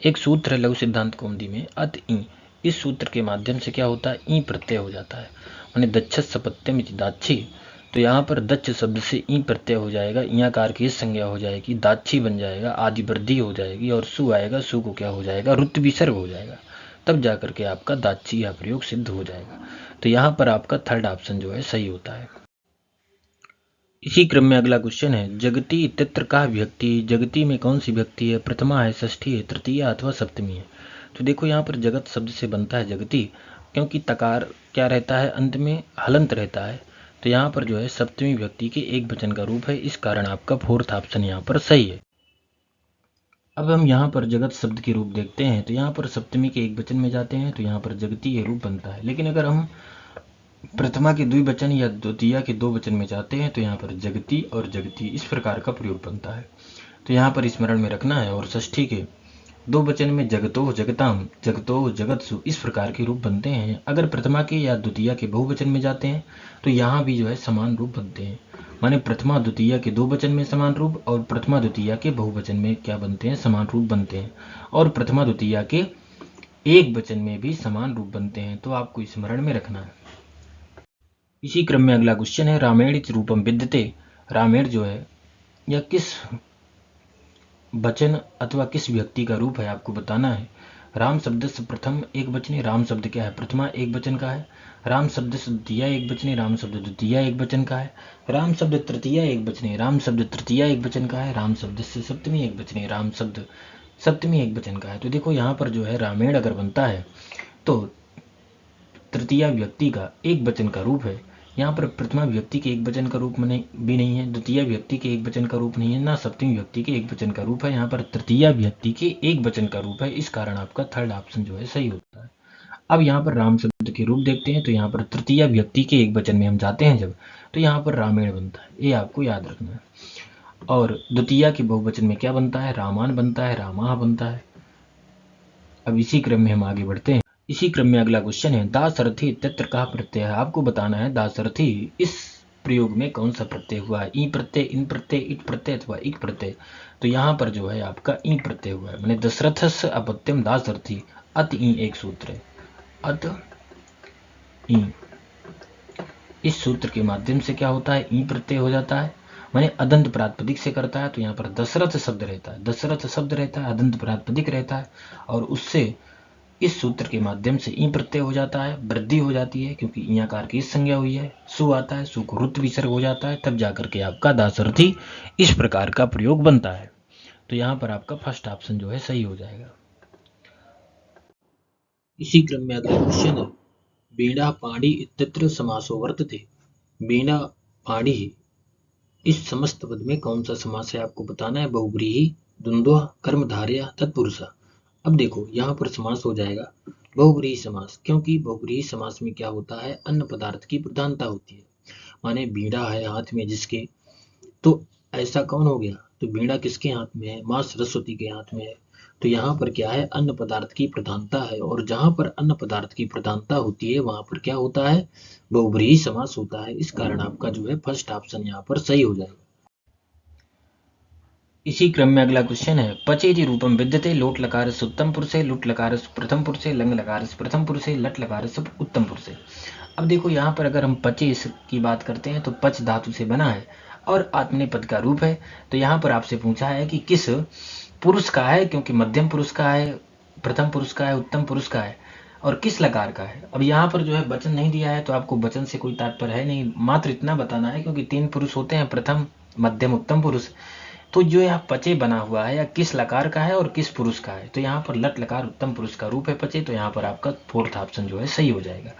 एक सूत्र है लघु सिद्धांत कौमुदी में, अत ई। इस सूत्र के माध्यम से क्या होता है, ई प्रत्यय हो जाता है, माने दक्षस सपत्यम इति दाक्षी। तो यहाँ पर दक्ष शब्द से ई प्रत्यय हो जाएगा, ईयाकार की संज्ञा हो जाएगी, दाक्षी बन जाएगा, आदि वृद्धि हो जाएगी, और सु आएगा, सु को क्या हो जाएगा, रुत विसर्ग हो जाएगा, तब जाकर के आपका दाक्षी या प्रयोग सिद्ध हो जाएगा। तो यहाँ पर आपका थर्ड ऑप्शन जो है सही होता है। इसी क्रम में अगला क्वेश्चन है, जगति इत्यत्र का विभक्ति। जगति में कौन सी विभक्ति है, प्रथमा है, षष्ठी है, तृतीय अथवा सप्तमी है। तो देखो यहाँ पर जगत शब्द से बनता है जगति, क्योंकि तकार क्या रहता है, अंत में हलंत रहता है। तो यहाँ पर जो है सप्तमी विभक्ति के एक वचन का रूप है, इस कारण आपका फोर्थ ऑप्शन यहाँ पर सही है। अब हम यहाँ पर जगत शब्द के रूप देखते हैं, तो यहाँ पर सप्तमी के एक वचन में जाते हैं तो यहाँ पर जगती ये रूप बनता है। लेकिन अगर हम प्रथमा के द्विवचन या द्वितीया के 2 वचन में जाते हैं तो यहाँ पर जगती और जगती इस प्रकार का प्रयोग बनता है। तो यहाँ पर स्मरण में रखना है। और षष्ठी के 2 वचन में जगतो, जगताम, जगतो, जगत्सु इस प्रकार के रूप बनते हैं। अगर प्रथमा के या द्वितीया के बहुवचन में जाते हैं तो यहाँ भी जो है समान रूप बनते हैं, माने प्रथमा द्वितीया के 2 वचन में समान रूप और प्रथमा द्वितीया के बहुवचन में क्या बनते हैं, समान रूप बनते हैं, और प्रथमा द्वितीया के एक वचन में भी समान रूप बनते हैं। तो आपको स्मरण में रखना है। इसी क्रम में अगला क्वेश्चन है, रामेण इति रूपम विद्यते। रामेण जो है यह किस वचन अथवा किस व्यक्ति का रूप है, आपको बताना है। राम शब्द से प्रथम एक वचने, राम शब्द क्या है, प्रथमा एक वचन का है। राम शब्द से द्वितीया एक वचने, राम शब्द द्वितीया एक वचन का है। राम शब्द तृतीया एक वचने, राम शब्द तृतीया एक वचन का है। राम शब्द से सप्तमी एक वचने, राम शब्द सप्तमी एक वचन का है। तो देखो यहाँ पर जो है रामेण अगर बनता है तो तृतीया व्यक्ति का एक वचन का रूप है। यहाँ पर प्रथमा व्यक्ति के एक वचन का रूप भी नहीं है, द्वितीय व्यक्ति के एक वचन का रूप नहीं है, ना सप्तमी व्यक्ति के एक वचन का रूप है। यहाँ पर तृतीय व्यक्ति के एक वचन का रूप है, इस कारण आपका थर्ड ऑप्शन जो है सही होता है। अब यहाँ पर राम शब्द के रूप देखते हैं, तो यहाँ पर तृतीय व्यक्ति के एक वचन में हम जाते हैं जब, तो यहाँ पर रामेण बनता है, ये आपको याद रखना है। और द्वितीय के बहुवचन में क्या बनता है, रामान बनता है, रामाह बनता है। अब इसी क्रम में हम आगे बढ़ते हैं। इसी क्रम में अगला क्वेश्चन है, दाशरथी इत्यत्र कः प्रत्यय है। आपको बताना है दाशरथी इस प्रयोग में कौन सा प्रत्यय हुआ है, ई प्रत्यय, इन प्रत्यय, इट प्रत्यय अथवा इक प्रत्यय। तो यहाँ पर जो है आपका ई प्रत्यय हुआ है, मैंने दशरथस्य अपत्यम दाशरथी, अत ई एक सूत्र है, अत ई। इस सूत्र के माध्यम से क्या होता है, ई प्रत्यय हो जाता है, माने अदंत प्रातिपदिक से करता है, तो यहाँ पर दशरथ शब्द रहता है, दशरथ शब्द रहता है, अदंत प्रातिपदिक रहता है, और उससे इस सूत्र के माध्यम से ई प्रत्यय हो जाता है, वृद्धि हो जाती है, क्योंकि ई आकार की संज्ञा हुई है, सु आता है, सु को रुत विसर्ग हो जाता है, तब जाकर के आपका दाशरथी इस प्रकार का प्रयोग बनता है। तो यहाँ पर आपका फर्स्ट ऑप्शन जो है सही हो जाएगा। इसी क्रम में अगला क्वेश्चन है, वीणा पाणी इत्यत्र समासो वर्तते। वीणा पाणी, इस समस्त पद में कौन सा समास है आपको बताना है। बहुव्रीहि, द्वंद्व, कर्मधारय, तत्पुरुषा। अब देखो यहाँ पर समास हो जाएगा बहुव्रीहि समास, क्योंकि बहुव्रीहि समास में क्या होता है, अन्य पदार्थ की प्रधानता होती है। माने बीड़ा है हाथ में जिसके, तो ऐसा कौन हो गया, तो बीड़ा किसके हाथ में है, माँ सरस्वती के हाथ में है। तो यहाँ पर क्या है, अन्न पदार्थ की प्रधानता है, और जहां पर अन्न पदार्थ की प्रधानता होती है वहां पर क्या होता है, बहुव्रीहि समास होता है। इस कारण आपका जो है फर्स्ट ऑप्शन यहाँ पर सही हो जाएगा। इसी क्रम में अगला क्वेश्चन है, पचेति रूपम विद्यते। लोट लकार उत्तम पुरुषे, लुट लकार प्रथम पुरुषे, लंग लकार प्रथम पुरुषे, लट लकार उत्तम पुरुषे। अब देखो यहाँ पर अगर हम पचे की बात करते हैं तो पच धातु से बना है और आत्मनेपद का रूप है। तो यहाँ पर आपसे पूछा है कि किस पुरुष का है, क्योंकि मध्यम पुरुष का है, प्रथम पुरुष का है, उत्तम पुरुष का है, और किस लकार का है। अब यहाँ पर जो है वचन नहीं दिया है, तो आपको वचन से कोई तात्पर्य है नहीं, मात्र इतना बताना है, क्योंकि 3 पुरुष होते हैं, प्रथम मध्यम उत्तम पुरुष। तो जो यहाँ पचे बना हुआ है या किस लकार का है और किस पुरुष का है, तो यहाँ पर लट लकार उत्तम पुरुष का रूप है पचे, तो यहाँ पर आपका फोर्थ ऑप्शन जो है सही हो जाएगा।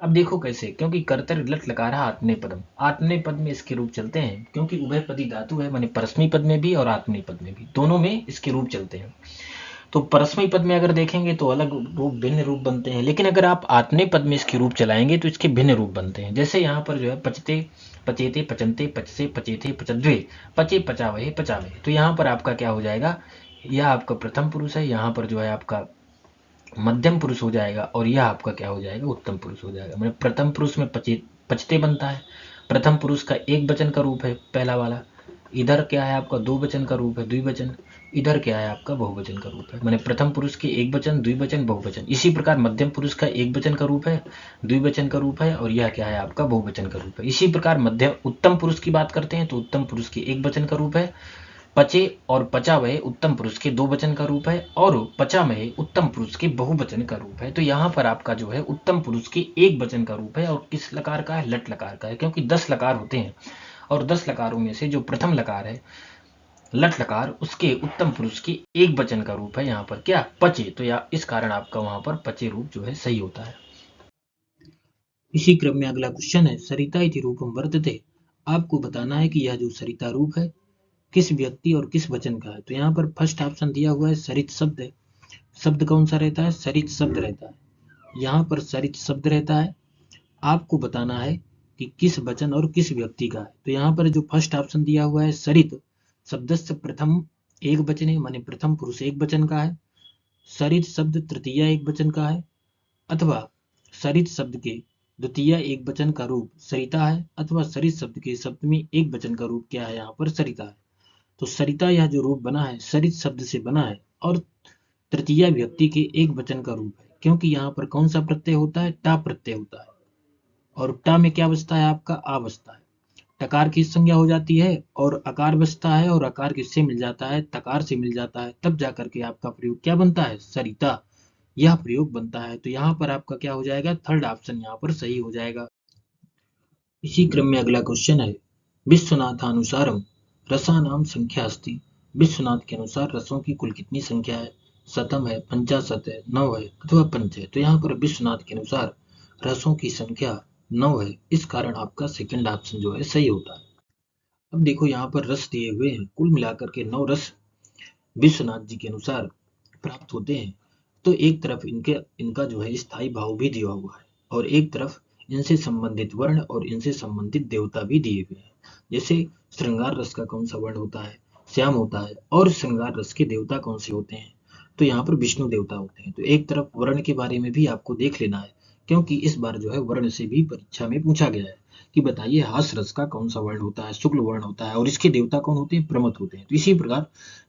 अब देखो कैसे, क्योंकि कर्तव्य लट लकार आत्मनेपदम, आत्मनेपद में इसके रूप चलते हैं, क्योंकि उभयपदी धातु है, माने परस्मी पद में भी और आत्मनेपद में भी, दोनों में इसके रूप चलते हैं। तो परस्मय पद में अगर देखेंगे तो अलग रूप, भिन्न रूप बनते हैं, लेकिन अगर आप आत्मनेय पद में इसके रूप चलाएंगे तो इसके भिन्न रूप बनते हैं। जैसे यहाँ पर जो है पचते, पचेते, पचनते, पचसे, पचेते, पचद्वे, पचे, पचावहे, पचावे। तो यहाँ पर आपका क्या हो जाएगा, यह आपका प्रथम पुरुष है, यहाँ पर जो है आपका मध्यम पुरुष हो जाएगा, और यह आपका क्या हो जाएगा, उत्तम पुरुष हो जाएगा। मतलब प्रथम पुरुष में पचते बनता है, प्रथम पुरुष का एक वचन का रूप है पहला वाला, इधर क्या है आपका दो वचन का रूप है द्विवचन, इधर क्या है आपका बहुवचन का रूप है। माने प्रथम पुरुष के एक वचन, द्विवचन, बहुवचन। इसी प्रकार मध्यम पुरुष का एक वचन का रूप है, द्विवचन का रूप है, और यह क्या है आपका बहुवचन का रूप है। इसी प्रकार मध्य उत्तम पुरुष की बात करते हैं तो उत्तम पुरुष के एक वचन का रूप है, पचे और पचावहे उत्तम पुरुष के दो वचन का रूप है, और पचामहे उत्तम पुरुष के बहुवचन का रूप है। तो यहाँ पर आपका जो है उत्तम पुरुष के एक वचन का रूप है, और किस लकार का है, लट लकार का है, क्योंकि 10 लकार होते हैं, और 10 लकारों में से जो प्रथम लकार है लट लकार, उसके उत्तम पुरुष के एक वचन का रूप है यहाँ पर क्या, पचे। तो या इस कारण आपका वहां पर पचे रूप जो है सही होता है। इसी क्रम में अगला क्वेश्चन है, सरिता इति रूपम वर्तते। आपको बताना है कि यह जो सरिता रूप है किस व्यक्ति और किस वचन का है। तो यहाँ पर फर्स्ट ऑप्शन दिया हुआ है सरित शब्द है। शब्द कौन सा रहता है, सरित शब्द रहता है। यहाँ पर सरित शब्द रहता है, आपको बताना है कि किस वचन और किस व्यक्ति का है। तो यहाँ पर जो फर्स्ट ऑप्शन दिया हुआ है सरित शब्द से प्रथम एक वचन है, माने प्रथम पुरुष एक वचन का है, सरित शब्द तृतीया एक वचन का है, अथवा सरित शब्द के द्वितीय एक वचन का रूप सरिता है, अथवा सरित शब्द के सप्तमी एक वचन का रूप क्या है, यहाँ पर सरिता है। तो सरिता यह जो रूप बना है सरित शब्द से बना है, और तृतीय व्यक्ति के एक वचन का रूप है, क्योंकि यहाँ पर कौन सा प्रत्यय होता है, टा प्रत्यय होता है, और टा में क्या बचता है आपका, आ बचता है। टकार की संज्ञा हो जाती है और अकार बचता है, और अकार किससे मिल जाता है, तकार से मिल जाता है, तब जाकर के आपका प्रयोग क्या बनता है, सरिता, यह प्रयोग बनता है। तो यहाँ पर आपका क्या हो जाएगा, थर्ड ऑप्शन यहाँ पर सही हो जाएगा। इसी क्रम में अगला क्वेश्चन है, विश्वनाथानुसारम रसानाम संख्या अस्ति। विश्वनाथ के अनुसार रसों की कुल कितनी संख्या है, शतम है, पंचाशत है, 9 है, अथवा पंच है। तो यहाँ पर विश्वनाथ के अनुसार रसों की संख्या 9 है, इस कारण आपका सेकंड ऑप्शन जो है सही होता है। अब देखो यहाँ पर रस दिए हुए हैं, कुल मिलाकर के 9 रस विश्वनाथ जी के अनुसार प्राप्त होते हैं। तो एक तरफ इनका जो है स्थायी भाव भी दिया हुआ है, और एक तरफ इनसे संबंधित वर्ण और इनसे संबंधित देवता भी दिए हुए हैं। जैसे श्रृंगार रस का कौन सा वर्ण होता है, श्याम होता है, और श्रृंगार रस के देवता कौन से होते हैं, तो यहाँ पर विष्णु देवता होते हैं। तो एक तरफ वर्ण के बारे में भी आपको देख लेना है, क्योंकि इस बार जो है वर्ण से भी परीक्षा में पूछा गया है कि बताइए हास रस का कौन सा वर्ण होता है, शुक्ल वर्ण होता है, और इसके देवता कौन होते हैं, प्रमथ होते हैं। तो इसी प्रकार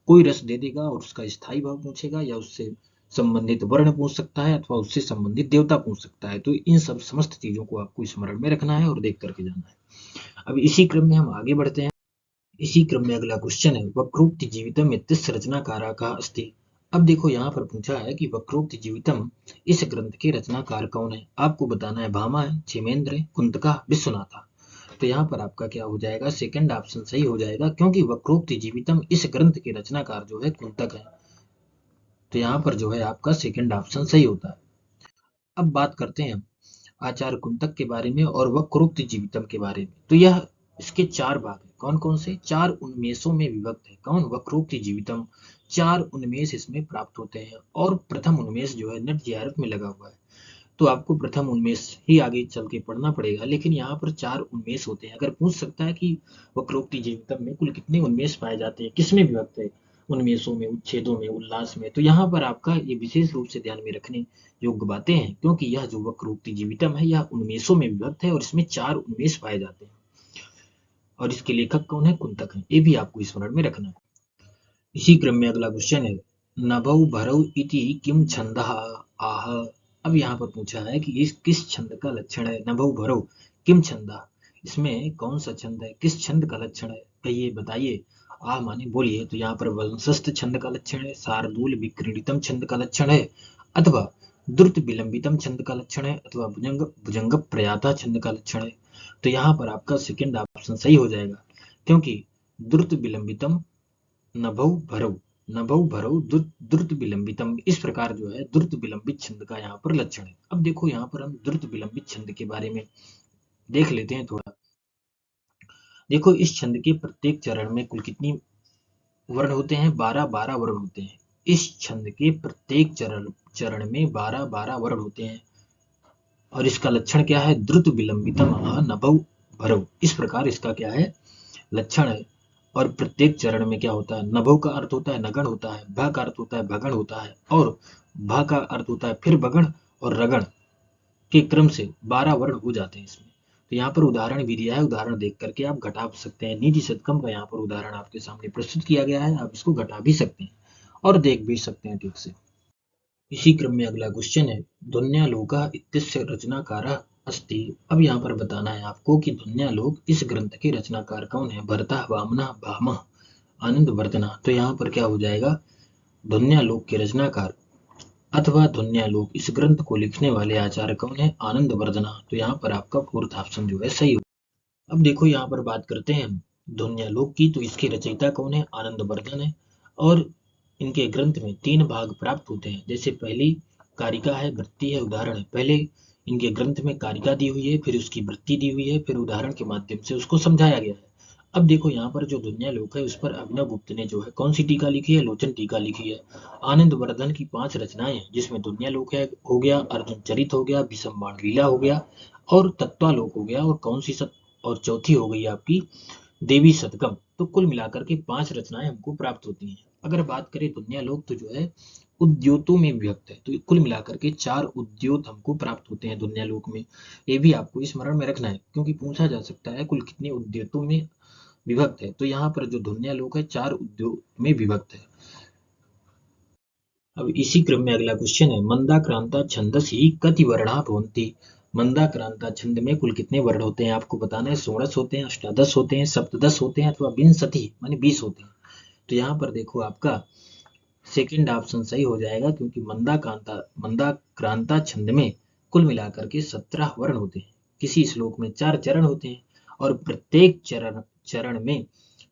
कोई रस दे देगा और उसका स्थायी भाव पूछेगा, या उससे संबंधित वर्ण पूछ सकता है, अथवा उससे संबंधित देवता पूछ सकता है। तो इन सब समस्त चीजों को आपको स्मरण में रखना है और देख करके जाना है। अब इसी क्रम में हम आगे बढ़ते हैं। इसी क्रम में अगला क्वेश्चन है, वक्रोक्ति जीवितम इत्यस्य रचनाकारः अस्ति। अब देखो यहाँ पर पूछा है कि वक्रोक्ति जीवितम इस ग्रंथ के रचनाकार कौन है। आपको बताना है भामा है, क्षेमेंद्र है, कुंतका, विश्वनाथा। तो यहाँ पर आपका क्या हो जाएगा, सेकंड ऑप्शन सही हो जाएगा, क्योंकि वक्रोक्ति जीवितम इस ग्रंथ के रचनाकार जो है कुंतक है। तो यहाँ पर जो है आपका सेकंड ऑप्शन सही होता है। अब बात करते हैं आचार्य कुंतक के बारे में और वक्रोक्ति जीवितम के बारे में। तो यह इसके चार भाग है। कौन कौन से? चार उन्मेषों में विभक्त है। कौन? वक्रोक्ति जीवितम। चार उन्मेष इसमें प्राप्त होते हैं और प्रथम उन्मेष जो है नट जियारत में लगा हुआ है। तो आपको प्रथम उन्मेष ही आगे चल के पढ़ना पड़ेगा, लेकिन यहाँ पर चार उन्मेष होते हैं। अगर पूछ सकता है कि वक्रोक्ति जीवितम में कुल कितने उन्मेष पाए जाते हैं, किसमें विभक्त है, उन्मेषों में, उच्छेदों में, उल्लास में, तो यहाँ पर आपका ये विशेष रूप से ध्यान में रखने योग्य बातें हैं, क्योंकि यह जो वक्रोक्ति जीवितम है यह उन्मेषों में विभक्त है और इसमें चार उन्मेष पाए जाते हैं। और इसके लेखक कौन है? कुंतक है। ये भी आपको स्मरण में रखना है। इसी क्रम में अगला क्वेश्चन है, नभौ भरौ इति किम छंदः आह। अब यहाँ पर पूछा है कि इस किस छंद का लक्षण है। नभौ भरौ किम छंदः, इसमें कौन सा छंद है, किस छंद का लक्षण है, कहिए, बताइए। आह माने बोलिए। तो यहाँ पर वंशस्थ छंद का लक्षण है, शार्दूल विक्रीडितम छंद का लक्षण है, अथवा द्रुत विलंबितम छंद का लक्षण है, अथवा भुजंग भुजंग प्रयाता छंद का लक्षण है। तो यहाँ पर आपका सेकंड ऑप्शन सही हो जाएगा, क्योंकि द्रुत विलंबितम नभौ भरौ, नभौ भरौ द्रुत विलंबितम, इस प्रकार जो है द्रुत विलंबित छंद का यहाँ पर लक्षण है। अब देखो यहाँ पर हम द्रुत विलंबित छंद के बारे में देख लेते हैं थोड़ा। देखो इस छंद के प्रत्येक चरण में कुल कितनी वर्ण होते हैं? 12-12 वर्ण होते हैं। इस छंद के प्रत्येक चरण में 12-12 वर्ण होते हैं और इसका लक्षण क्या है? द्रुत विलंबितम नभौ भरौ, इस प्रकार इसका क्या है? लक्षण है। और प्रत्येक चरण में क्या होता है? नभो का अर्थ होता है नगण होता है, भ का अर्थ होता है भगण होता है, और भ का अर्थ होता है फिर भगण और रगण के क्रम से 12 वर्ण हो जाते हैं इसमें। तो यहाँ पर उदाहरण भी दिया है, उदाहरण देख करके आप घटा सकते हैं। निधि शतकम का यहाँ पर उदाहरण आपके सामने प्रस्तुत किया गया है, आप इसको घटा भी सकते हैं और देख भी सकते हैं ठीक से। इसी क्रम में अगला क्वेश्चन है, ध्वन्यालोकः इत्यस्य रचनाकारः अस्ति। अब यहाँ पर बताना है आपको कि ध्वन्यालोक इस ग्रंथ के रचनाकार कौन है? भरतः, वामनः, भामह, आनंदवर्धनः। तो यहाँ पर क्या हो जाएगा? ध्वन्यालोक के रचनाकार अथवा ध्वन्यालोक इस ग्रंथ को लिखने वाले आचार्य कौन है? आनंदवर्धनः। तो यहाँ पर आपका फोर्थ ऑप्शन जो है सही होगा। अब देखो यहाँ पर बात करते हैं ध्वन्यालोक की। तो इसके रचयिता कौन है? आनंदवर्धन है। और इनके ग्रंथ में 3 भाग प्राप्त होते हैं। जैसे पहली कारिका है, वृत्ति है, उदाहरण है। पहले इनके ग्रंथ में कारिका दी हुई है, फिर उसकी वृत्ति दी हुई है, फिर उदाहरण के माध्यम से उसको समझाया गया है। अब देखो यहाँ पर जो ध्वन्यालोक है उस पर अभिनव गुप्त ने जो है कौन सी टीका लिखी है? लोचन टीका लिखी है। आनंदवर्धन की 5 रचनाएं हैं, जिसमें ध्वन्यालोक है हो गया, अर्जुन चरित हो गया, विषम बाण लीला हो गया, और तत्वालोक हो गया, और कौन सी और चौथी हो गई आपकी देवी शतकम। तो कुल मिलाकर के 5 रचनाएं हमको प्राप्त होती हैं। अगर बात करें ध्वन्यालोक तो जो है उद्योतों में विभक्त है। तो कुल मिलाकर के 4 उद्योत हमको प्राप्त होते हैं ध्वन्यालोक में। ये भी आपको स्मरण में रखना है, क्योंकि पूछा जा सकता है कुल कितने उद्योतों में विभक्त है। तो यहाँ पर जो ध्वन्यालोक है 4 उद्योग में विभक्त है। अब इसी क्रम में अगला क्वेश्चन है, मंदाक्रांता छंदसि कति वर्णा भवन्ति। मंदाक्रांता छंद में कुल कितने वर्ण होते हैं? आपको बताना है। 16 होते हैं, अष्टादश होते हैं, सप्तदश होते हैं, अथवा विंशति माने 20 होते हैं। तो यहाँ पर देखो आपका सेकंड ऑप्शन सही हो जाएगा, क्योंकि मंदाक्रांता छंद में कुल मिलाकर के 17 वर्ण होते हैं। किसी श्लोक में 4 चरण होते हैं और प्रत्येक चरण में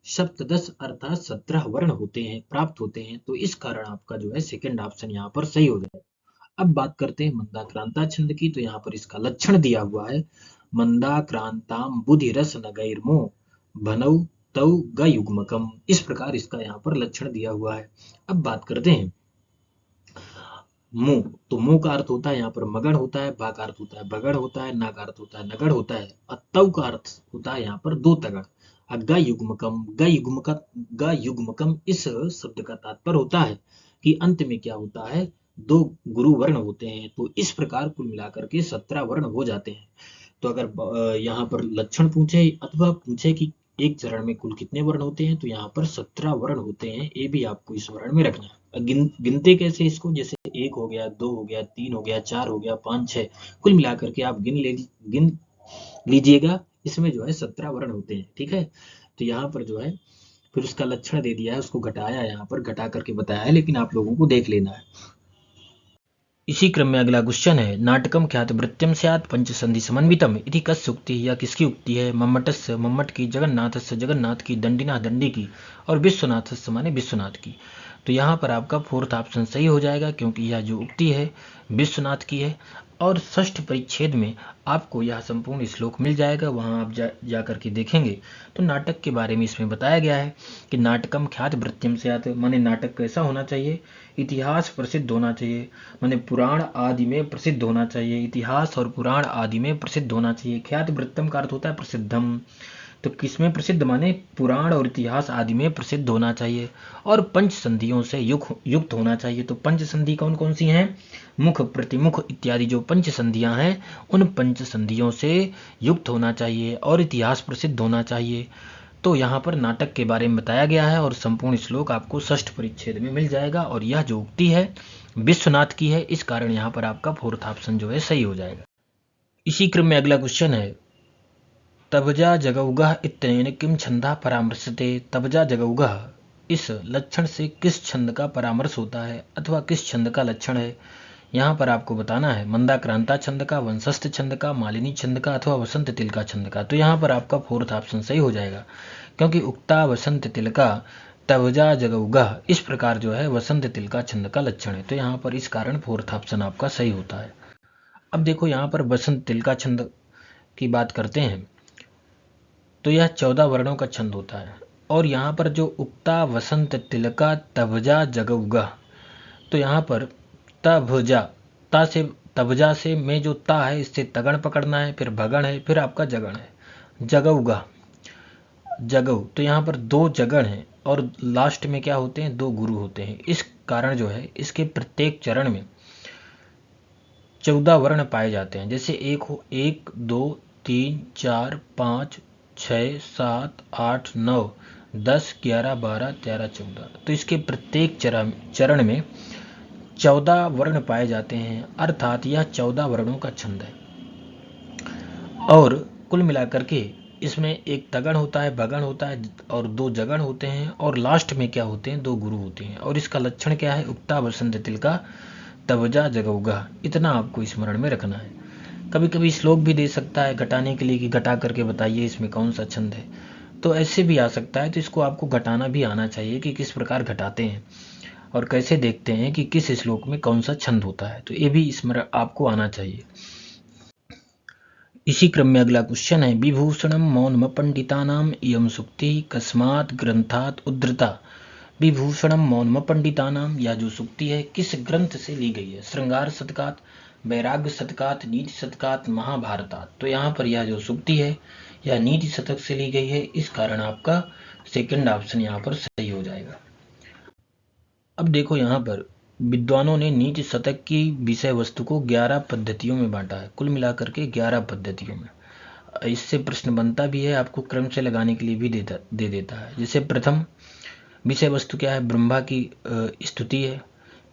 सप्तदश अर्थात 17 वर्ण होते हैं, प्राप्त होते हैं। तो इस कारण आपका जो है सेकंड ऑप्शन यहाँ पर सही हो जाएगा। अब बात करते हैं मंदाक्रांता छंद की। तो यहाँ पर इसका लक्षण दिया हुआ है, मंदाक्रांताम बुद्धि रस नगैर्मो भनौ तौ ग युग्मकम। इस प्रकार इसका यहाँ पर लक्षण दिया हुआ है। अब बात करते हैं मुंह। तो मुंह का अर्थ होता है यहाँ पर मगण होता है, बा का अर्थ होता है बगड़ होता है, ना का अर्थ होता है नगड़ होता है, अतौ का अर्थ होता है यहाँ पर 2 तगड़। ग युग्मकम, ग युग्मकम इस शब्द का तात्पर्य होता है कि अंत में क्या होता है? 2 गुरु वर्ण होते हैं। तो इस प्रकार कुल मिलाकर के 17 वर्ण हो जाते हैं। तो अगर यहाँ पर लक्षण पूछे अथवा पूछे कि एक चरण में कुल कितने वर्ण होते हैं, तो यहाँ पर 17 वर्ण होते हैं। ये भी आपको स्मरण में रखना है। गिनते कैसे इसको? जैसे 1 हो गया, 2 हो गया, 3 हो गया, 4 हो गया, 5, 6, कुल मिलाकर के आप गिन लीजिएगा। इसमें जो है 17 वर्ण होते हैं। ठीक है, तो यहाँ पर जो है फिर उसका लक्षण दे दिया है, उसको घटाया, यहाँ पर घटा करके बताया है, लेकिन आप लोगों को देख लेना है। इसी क्रम में अगला क्वेश्चन है, नाटकम ख्यात वृत्त्यम स्यात् पंच संधि समन्वितम इति कस्य उक्ति, या किसकी उक्ति है? मम्मटस्य मम्मट की, जगन्नाथस्य जगन्नाथ की, दंडिना दंडी की, और विश्वनाथस्य माने विश्वनाथ की। तो यहाँ पर आपका फोर्थ ऑप्शन सही हो जाएगा, क्योंकि यह जो उक्ति है विश्वनाथ की है। और षष्ठ परिच्छेद में आपको यह संपूर्ण श्लोक मिल जाएगा, वहाँ आप जा करके देखेंगे तो नाटक के बारे में इसमें बताया गया है कि नाटकम ख्यात वृत्त्यम स्यात् माने नाटक कैसा होना चाहिए? इतिहास प्रसिद्ध होना चाहिए, माने पुराण आदि में प्रसिद्ध होना चाहिए, इतिहास और पुराण आदि में प्रसिद्ध होना चाहिए। ख्यात वृत्तम का अर्थ होता है प्रसिद्धम, तो किसमें प्रसिद्ध माने पुराण और इतिहास आदि में प्रसिद्ध होना चाहिए, और पंच संधियों से युक्त होना चाहिए। तो पंच संधि कौन कौन सी हैं? मुख, प्रतिमुख इत्यादि जो पंच संधियां हैं, उन पंच संधियों से युक्त होना चाहिए, और इतिहास प्रसिद्ध होना चाहिए। तो यहाँ पर नाटक के बारे में बताया गया है, और संपूर्ण श्लोक आपको षष्ठ परिच्छेद में मिल जाएगा, और यह जो उक्ति है विश्वनाथ की है, इस कारण यहाँ पर आपका फोर्थ ऑप्शन जो है सही हो जाएगा। इसी क्रम में अगला क्वेश्चन है, तबजा जगौगः इत्यनेन किम छंदा परामर्शते। तबजा जगौगः, इस लक्षण से किस छंद का परामर्श होता है, अथवा किस छंद का लक्षण है? यहाँ पर आपको बताना है मंदाक्रांता छंद का, वंशस्थ छंद का, मालिनी छंद का, अथवा वसंत तिलका छंद का। तो यहाँ पर आपका फोर्थ ऑप्शन सही हो जाएगा, क्योंकि उक्ता वसंत तिलका तवजा जगौगः, इस प्रकार जो है वसंत तिलका छंद का लक्षण है। तो यहाँ पर इस कारण फोर्थ ऑप्शन आपका सही होता है। अब देखो यहाँ पर वसंत तिलका छंद की बात करते हैं, तो यह 14 वर्णों का छंद होता है, और यहाँ पर जो उक्ता वसंत तिलका तवजा जगौगः, तो यहाँ पर तभजा, ता से तभजा से में जो ता है इससे तगण पकड़ना है, फिर भगण है, फिर आपका जगण है, जगौगा जगौ। तो यहाँ पर दो जगण हैं, और लास्ट में क्या होते हैं? दो गुरु होते हैं। इस कारण जो है इसके प्रत्येक चरण में 14 वर्ण पाए जाते हैं। जैसे एक हो 1 2 3 4 5 6 7 8 9 10 11 12 13 14, तो इसके प्रत्येक चरण में 14 वर्ण पाए जाते हैं, अर्थात यह 14 वर्णों का छंद है। और कुल मिलाकर के इसमें एक तगण होता है, भगण होता है, और दो जगण होते हैं, और लास्ट में क्या होते हैं? दो गुरु होते हैं। और इसका लक्षण क्या है? उक्ता वसंत तिलका तवजा जगौगा। इतना आपको स्मरण में रखना है। कभी कभी श्लोक भी दे सकता है घटाने के लिए कि घटा करके बताइए इसमें कौन सा छंद है, तो ऐसे भी आ सकता है। तो इसको आपको घटाना भी आना चाहिए कि किस प्रकार घटाते हैं और कैसे देखते हैं कि किस श्लोक में कौन सा छंद होता है, तो ये भी स्मरण आपको आना चाहिए। इसी क्रम में अगला क्वेश्चन है, विभूषणम मौनम पंडितानाम इयम सुक्ति कस्मात् ग्रंथात् उद्धृता। विभूषणम मौनम पंडितानाम, यह जो सुक्ति है किस ग्रंथ से ली गई है? श्रृंगार शतकात्, वैराग्य शतकात्, नीति शतकात्, महाभारतात्। तो यहाँ पर यह जो सुक्ति है यह नीति शतक से ली गई है, इस कारण आपका सेकंड ऑप्शन यहाँ पर सही हो जाएगा। अब देखो यहाँ पर विद्वानों ने नीति शतक की विषय वस्तु को 11 पद्धतियों में बांटा है, कुल मिलाकर के 11 पद्धतियों में। इससे प्रश्न बनता भी है, आपको क्रम से लगाने के लिए भी दे देता है। जैसे प्रथम विषय वस्तु क्या है? ब्रह्मा की स्तुति है,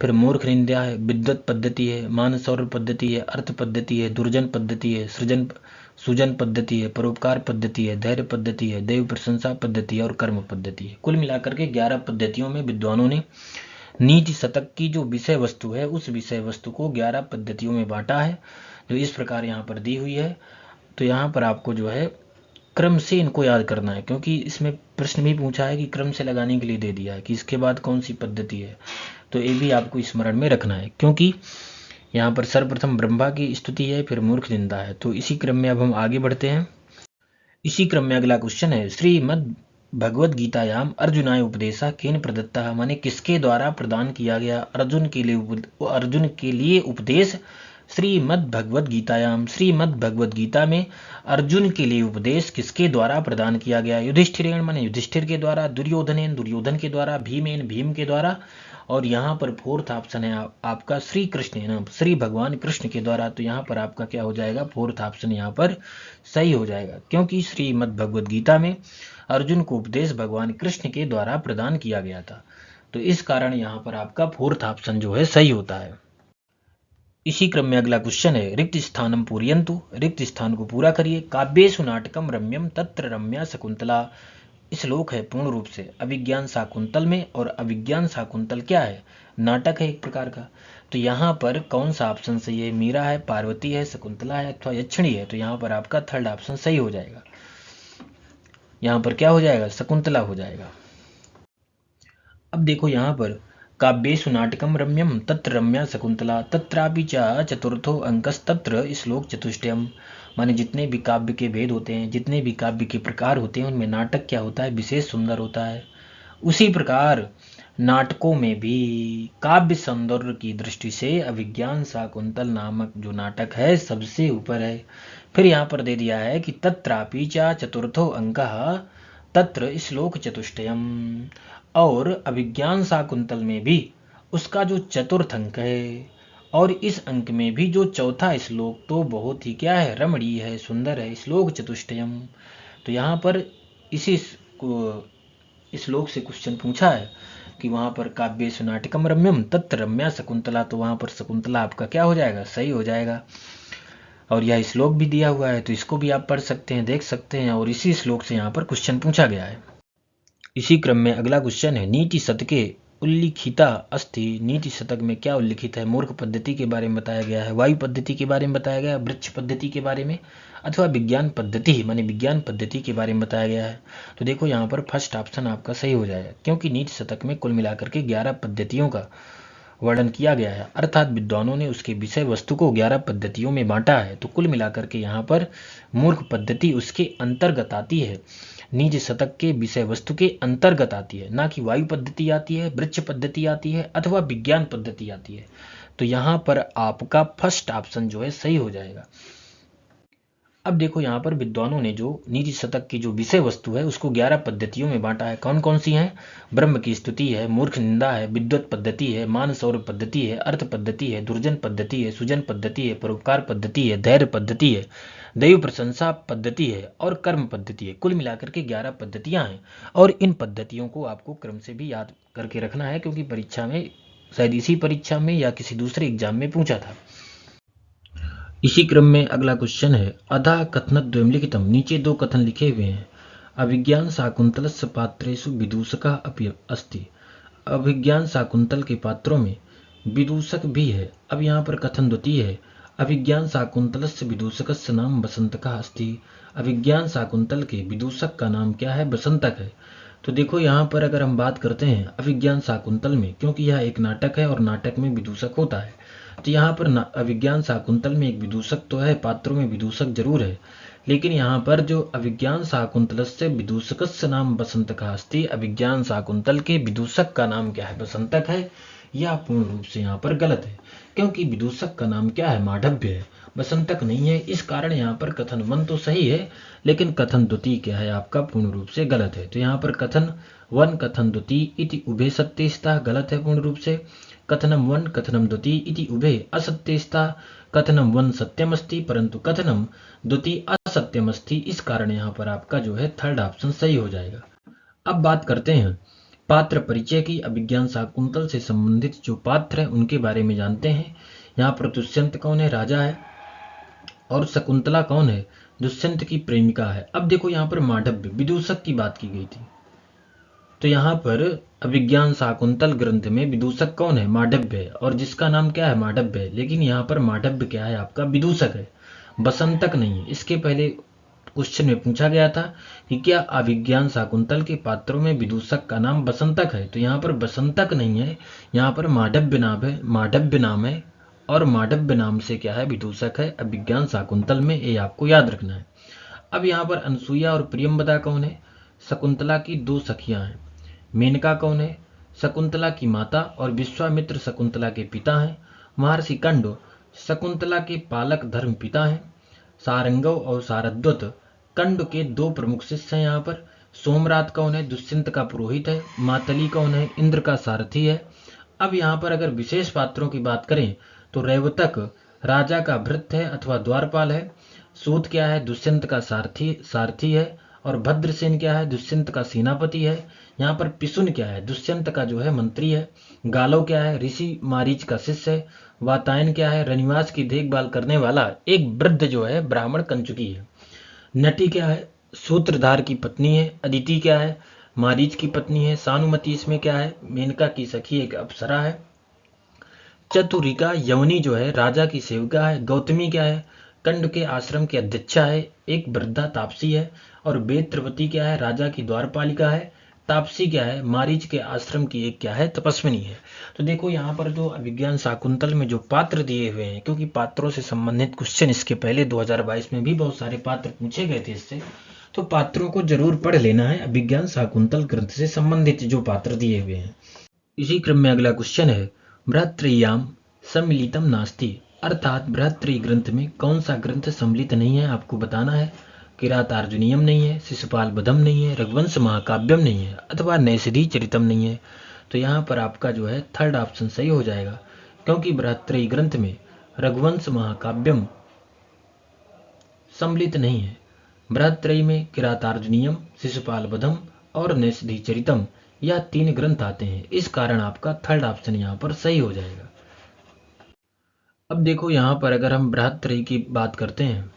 फिर मूर्ख निंदा है, विद्वत पद्धति है, मानसौर पद्धति है, अर्थ पद्धति है, दुर्जन पद्धति है, सुजन पद्धति है, परोपकार पद्धति है, धैर्य पद्धति है, देव प्रशंसा पद्धति है, और कर्म पद्धति है। कुल मिलाकर के 11 पद्धतियों में विद्वानों ने नीति शतक की जो विषय वस्तु है उस विषय वस्तु को 11 पद्धतियों में बांटा है, जो इस प्रकार यहाँ पर दी हुई है। तो यहाँ पर आपको जो है क्रम से इनको याद करना है, क्योंकि इसमें प्रश्न भी पूछा है कि क्रम से लगाने के लिए दे दिया है कि इसके बाद कौन सी पद्धति है, तो ये भी आपको स्मरण में रखना है। क्योंकि यहाँ पर सर्वप्रथम ब्रह्मा की स्तुति है, फिर मूर्ख निंदा है। तो इसी क्रम में अब हम आगे बढ़ते हैं। इसी क्रम में अगला क्वेश्चन है, श्रीमद् भगवद गीतायाम अर्जुनाय उपदेशा केन प्रदत्ता, माने किसके द्वारा प्रदान किया गया अर्जुन के लिए उपदेश? श्रीमद् भगवद गीतायाम, श्रीमद् भगवद गीता में अर्जुन के लिए उपदेश किसके द्वारा प्रदान किया गया? युधिष्ठिरेण माने युधिष्ठिर के द्वारा, दुर्योधनेन दुर्योधन के द्वारा, भीमेन भीम के द्वारा, और यहाँ पर फोर्थ ऑप्शन है आपका श्री कृष्ण नाम, श्री भगवान कृष्ण के द्वारा। तो यहाँ पर आपका क्या हो जाएगा? फोर्थ ऑप्शन यहाँ पर सही हो जाएगा, क्योंकि श्रीमद् भगवद गीता में अर्जुन को उपदेश भगवान कृष्ण के द्वारा प्रदान किया गया था। तो इस कारण यहाँ पर आपका फोर्थ ऑप्शन जो है सही होता है। इसी क्रम में अगला क्वेश्चन है, रिक्त स्थानम पूरयन्तु, रिक्त स्थान को पूरा करिए। काव्येषु नाटकम रम्यम तत्र रम्या शकुंतला, श्लोक है पूर्ण रूप से अभिज्ञान शाकुंतल में, और अभिज्ञान शाकुंतल क्या है, नाटक है एक प्रकार का। तो यहाँ पर कौन सा ऑप्शन सही है, मीरा है, पार्वती है, शकुंतला है अथवा यक्षिणी है। तो यहाँ पर आपका थर्ड ऑप्शन सही हो जाएगा। यहाँ पर क्या हो जाएगा, शकुंतला हो जाएगा। अब देखो यहाँ पर काव्येषु नाटकम रम्यम तत्र रम्या शकुंतला तत्रापि च चतुर्थो अंकस्तत्र श्लोक चतुष्टयम। माने जितने भी काव्य के भेद होते हैं, जितने भी काव्य के प्रकार होते हैं, उनमें नाटक क्या होता है, विशेष सुंदर होता है। उसी प्रकार नाटकों में भी काव्य सौंदर्य की दृष्टि से अभिज्ञान शाकुंतल नामक जो नाटक है सबसे ऊपर है। फिर यहाँ पर दे दिया है कि तत्रापि च चतुर्थो अंकः तत्र श्लोक चतुष्टयम, और अभिज्ञान शाकुंतल में भी उसका जो चतुर्थ अंक है, और इस अंक में भी जो चौथा श्लोक तो बहुत ही क्या है, रमणीय है, सुंदर है, श्लोक चतुष्टयम। तो यहाँ पर इसी श्लोक से क्वेश्चन पूछा है कि वहाँ पर काव्येषु नाटकम रम्यम तत्र रम्या शकुंतला, तो वहाँ पर शकुंतला आपका क्या हो जाएगा, सही हो जाएगा। और यह श्लोक भी दिया हुआ है, तो इसको भी आप पढ़ सकते हैं, देख सकते हैं, और इसी श्लोक से यहाँ पर क्वेश्चन पूछा गया है। इसी क्रम में अगला क्वेश्चन है, नीति शतके उल्लिखिता अस्ति। नीति शतक में क्या उल्लिखित है, मूर्ख पद्धति के बारे में बताया गया है, वायु पद्धति के बारे में बताया गया है, वृक्ष पद्धति के बारे में, अथवा विज्ञान पद्धति माने विज्ञान पद्धति के बारे में बताया गया है। तो देखो यहाँ पर फर्स्ट ऑप्शन आपका सही हो जाएगा, क्योंकि नीति शतक में कुल मिलाकर के 11 पद्धतियों का वर्णन किया गया है, अर्थात विद्वानों ने उसके विषय वस्तु को 11 पद्धतियों में बांटा है। तो कुल मिलाकर के यहाँ पर मूर्ख पद्धति उसके अंतर्गत आती है, निज शतक के विषय वस्तु के अंतर्गत आती है, ना कि वायु पद्धति आती है, वृक्ष पद्धति आती है अथवा विज्ञान पद्धति आती है। तो यहाँ पर आपका फर्स्ट ऑप्शन जो है सही हो जाएगा। अब देखो यहाँ पर विद्वानों ने जो नीति शतक की जो विषय वस्तु है उसको 11 पद्धतियों में बांटा है। कौन कौन सी हैं, ब्रह्म की स्तुति है, मूर्ख निंदा है, विद्वत पद्धति है, मान सौर्य पद्धति है, अर्थ पद्धति है, दुर्जन पद्धति है, सुजन पद्धति है, परोपकार पद्धति है, धैर्य पद्धति है, दैव प्रशंसा पद्धति है और कर्म पद्धति है। कुल मिलाकर के 11 पद्धतियां हैं, और इन पद्धतियों को आपको क्रम से भी याद करके रखना है, क्योंकि परीक्षा में शायद इसी परीक्षा में या किसी दूसरे एग्जाम में पूछा था। इसी क्रम में अगला क्वेश्चन है, अधा कथनद्वयं लिखितम। नीचे दो कथन लिखे हुए हैं, अभिज्ञान शाकुंतलस्य पात्रेषु विदूषकः अपि अस्ति। अभिज्ञान शाकुंतल के पात्रों में विदूषक भी है। अब यहाँ पर कथन द्वितीय है, अभिज्ञान शाकुंतलस्य विदूषकस्य नाम बसंतकः अस्ति। अभिज्ञान शाकुंतल के विदूषक का नाम क्या है, बसंतक है। तो देखो यहाँ पर अगर हम बात करते हैं अभिज्ञान शाकुंतल में, क्योंकि यह एक नाटक है और नाटक में विदूषक होता है, तो यहाँ पर अभिज्ञान शाकुंतल में एक विदूषक तो है, पात्रों में विदूषक जरूर है, लेकिन यहाँ पर जो अभिज्ञान शाकुंतलस्य विदूषकस्य नाम बसंतकः अस्ति, अभिज्ञान शाकुंतल के विदूषक का नाम क्या है, बसंतक है, यह पूर्ण रूप से यहाँ पर गलत है, क्योंकि विदूषक का नाम क्या है, मांडव्य है, बसंतक नहीं है। इस कारण यहाँ पर कथन 1 तो सही है, लेकिन कथन द्वितीय क्या है आपका पूर्ण रूप से गलत है। तो यहाँ पर कथन 1 कथन द्वितीय इति उभे सत्यस्तः गलत है पूर्ण रूप से। कथनम 1 कथनम द्वितीय इति उभे असत्यस्तः, कथनम 1 सत्यमस्ति परंतु कथनम द्वितीय असत्यमस्ति। इस कारण यहाँ पर आपका जो है थर्ड ऑप्शन सही हो जाएगा। अब बात करते हैं पात्र परिचय की। अभिज्ञान शाकुंतल से संबंधित जो पात्र है उनके बारे में जानते हैं। यहाँ पर दुष्यंत कौन है, राजा है, और शकुंतला कौन है, दुष्यंत की प्रेमिका है। अब देखो यहाँ पर मांडव्य विदूषक की बात की गई थी, तो यहाँ पर अभिज्ञान शाकुंतल ग्रंथ में विदूषक कौन है, मांडव्य है, और जिसका नाम क्या है, मांडव्य है। लेकिन यहाँ पर मांडव्य क्या है आपका, विदूषक है, बसंतक नहीं है। इसके पहले क्वेश्चन में पूछा गया था कि क्या अभिज्ञान शाकुंतल के पात्रों में विदूषक का नाम बसंतक है, तो यहाँ पर बसंतक नहीं है, यहाँ पर मांडव्य नाम है, मांडव्य नाम है, और मांडव्य नाम से क्या है, विदूषक है अभिज्ञान शाकुंतल में, ये आपको याद रखना है। अब यहाँ पर अनसुईया और प्रियंवदा कौन है, शकुंतला की 2 सखियां हैं। मेनका कौन है, शकुंतला की माता, और विश्वामित्र शकुंतला के पिता हैं। महर्षि कंड शकुंतला के पालक धर्म पिता हैं। सारंगव और सारद्वत कंड के 2 प्रमुख शिष्य हैं। यहाँ पर सोमरात कौन है, दुष्यंत का पुरोहित है। मातली कौन है, इंद्र का सारथी है। अब यहाँ पर अगर विशेष पात्रों की बात करें तो रेवतक राजा का भृत्य है अथवा द्वारपाल है। सूत क्या है, दुष्यंत का सारथी है, और भद्रसेन क्या है, दुष्यंत का सेनापति है। यहाँ पर पिसुन क्या है, दुष्यंत का जो है मंत्री है। गालो क्या है, ऋषि मारीच का शिष्य है। वातायन क्या है, रनिवास की देखभाल करने वाला एक वृद्ध जो है ब्राह्मण कंचुकी है। नटी क्या है, सूत्रधार की पत्नी है। अदिति क्या है? मारीच की पत्नी है। सानुमति इसमें क्या है? मेनका की सखी एक अप्सरा है। चतुरिका यवनी जो है राजा की सेविका है। गौतमी क्या है? कंड के आश्रम की अध्यक्षा है, एक वृद्धा तापसी है। और बेत्रवती क्या है? राजा की द्वारपालिका है। तापसी क्या है? मारीच के आश्रम की एक क्या है? तपस्विनी है। तो देखो यहाँ पर जो अभिज्ञान शाकुंतल में जो पात्र दिए हुए हैं, क्योंकि पात्रों से संबंधित क्वेश्चन इसके पहले 2022 में भी बहुत सारे पात्र पूछे गए थे इससे, तो पात्रों को जरूर पढ़ लेना है। अभिज्ञान शाकुंतल ग्रंथ से संबंधित जो पात्र दिए हुए हैं। इसी क्रम में अगला क्वेश्चन है, बृहत्त्रय्याम सम्मिलितम नास्ति, अर्थात बृहत्त्रयी ग्रंथ में कौन सा ग्रंथ सम्मिलित नहीं है, आपको बताना है। किरातार्जुनीयम नहीं है, शिशुपाल बधम नहीं है, रघुवंश महाकाव्यम नहीं है, अथवा नैषधि चरितम नहीं है। तो यहाँ पर आपका जो है थर्ड ऑप्शन सही हो जाएगा, क्योंकि बृहत्त्रयी ग्रंथ में रघुवंश महाकाव्यम सम्मिलित नहीं है। बृहत्त्रयी में किरातार्जुनीयम, शिशुपाल बधम और नैषधि चरितम, यह 3 ग्रंथ आते हैं। इस कारण आपका थर्ड ऑप्शन यहाँ पर सही हो जाएगा। अब देखो यहाँ पर अगर हम बृहत्त्रयी की बात करते हैं,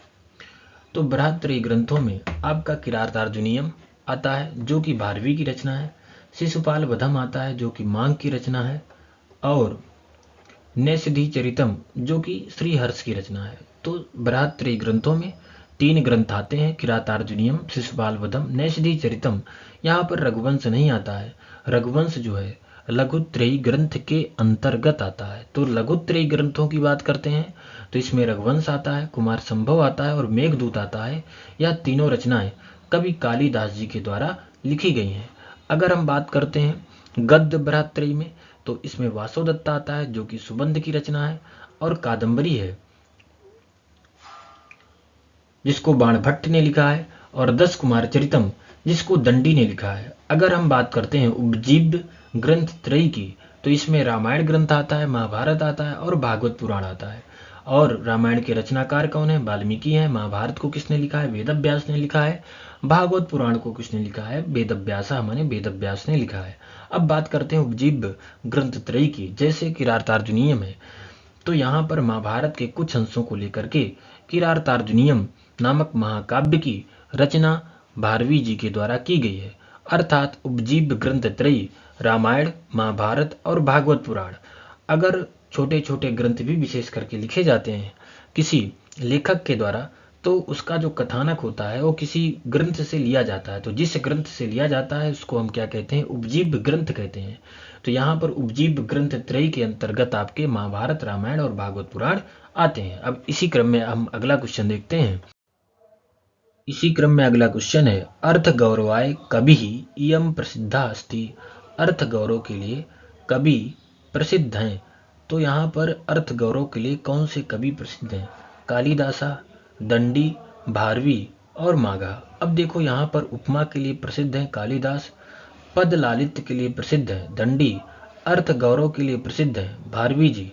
तो बृहत्त्रयी ग्रंथों में आपका किरातार्जुनीयम आता है जो कि भारवी की रचना है। शिशुपाल बधम आता है जो कि मांग की रचना है। और नैषधि चरितम जो कि श्रीहर्ष की रचना है। तो बृहत्त्रयी ग्रंथों में 3 ग्रंथ आते हैं, किरातार्जुनीयम, शिशुपाल बधम, नैषधि चरितम। यहाँ पर रघुवंश नहीं आता है। रघुवंश जो है लघुत्रयी ग्रंथ के अंतर्गत आता है। तो लघुत्रयी ग्रंथों की बात करते हैं तो इसमें रघुवंश आता है, कुमार संभव आता है और मेघदूत आता है। यह तीनों रचनाएं कवि कालिदास जी के द्वारा लिखी गई हैं। अगर हम बात करते हैं गद्य बृहत्त्रयी में, तो इसमें वासोदत्त आता है जो कि सुबंध की रचना है, और कादंबरी है जिसको बाणभट्ट ने लिखा है, और 10 कुमार चरितम जिसको दंडी ने लिखा है। अगर हम बात करते हैं उपजीव्य ग्रंथ त्रयी की, तो इसमें रामायण ग्रंथ आता है, महाभारत आता है और भागवत पुराण आता है। और रामायण के रचनाकार कौन है? वाल्मीकि हैं। महाभारत को किसने लिखा है? वेदव्यास ने लिखा है। भागवत पुराण को किसने लिखा है? वेदव्यास, माने वेदव्यास ने लिखा है। अब बात करते हैं उपजीव्य ग्रंथ त्रयी की, जैसे किरातार्जुनीयम है। तो यहाँ पर महाभारत के कुछ अंशों को लेकर के किरातार्जुनीयम नामक महाकाव्य की रचना भारवी जी के द्वारा की गई है। अर्थात उपजीव्य ग्रंथ त्रयी रामायण, महाभारत और भागवत पुराण। अगर छोटे छोटे ग्रंथ भी विशेष करके लिखे जाते हैं किसी लेखक के द्वारा, तो उसका जो कथानक होता है वो किसी ग्रंथ से लिया जाता है। तो जिस ग्रंथ से लिया जाता है उसको हम क्या कहते हैं? उपजीव्य ग्रंथ कहते हैं। तो यहाँ पर उपजीव्य ग्रंथ त्रयी के अंतर्गत आपके महाभारत, रामायण और भागवत पुराण आते हैं। अब इसी क्रम में हम अगला क्वेश्चन देखते हैं। इसी क्रम में अगला क्वेश्चन है, अर्थ गौरवाय कवि इयम प्रसिद्धा अस्ति। अर्थ गौरव के लिए कवि प्रसिद्ध हैं। तो यहाँ पर अर्थ गौरव के लिए कौन से कवि प्रसिद्ध हैं? कालिदासा, दंडी, भारवी और माघा। अब देखो यहाँ पर उपमा के लिए प्रसिद्ध है कालिदास, पद लालित्य के लिए प्रसिद्ध है दंडी, अर्थ गौरव के लिए प्रसिद्ध है भारवी जी।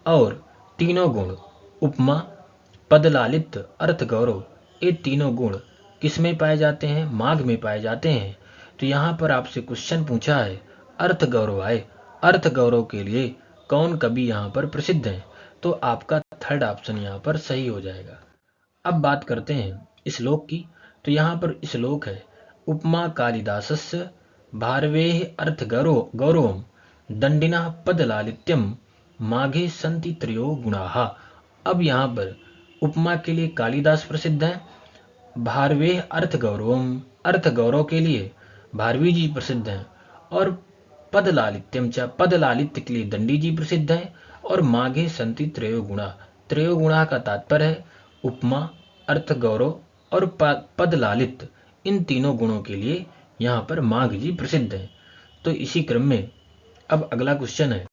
और तीनों गुण उपमा, पद लालित्य, अर्थ गौरव, ये तीनों गुण किसमें पाए जाते हैं? माघ में पाए जाते हैं। तो यहाँ पर आपसे क्वेश्चन पूछा है अर्थ गौरव आए, अर्थ गौरव के लिए कौन कवि यहाँ पर प्रसिद्ध हैं? तो आपका थर्ड ऑप्शन यहाँ पर सही हो जाएगा। अब बात करते हैं श्लोक की। तो यहाँ पर श्लोक है, उपमा कालिदासस्य भारवेः अर्थ गौरवम दंडिना पद लालित्यम माघे संति त्रयो गुणाः। अब यहाँ पर उपमा के लिए कालिदास प्रसिद्ध है, भारवेः अर्थ गौरवम, अर्थ गौरव के लिए भारवी जी प्रसिद्ध हैं, और पद लालित्यम च, पद लालित्य के लिए दंडी जी प्रसिद्ध हैं, और माघे संति त्रयो गुणा। त्रयो गुणा का तात्पर्य है उपमा, अर्थ गौरव और पद लालित्य, इन तीनों गुणों के लिए यहाँ पर माघ जी प्रसिद्ध हैं। तो इसी क्रम में अब अगला क्वेश्चन है,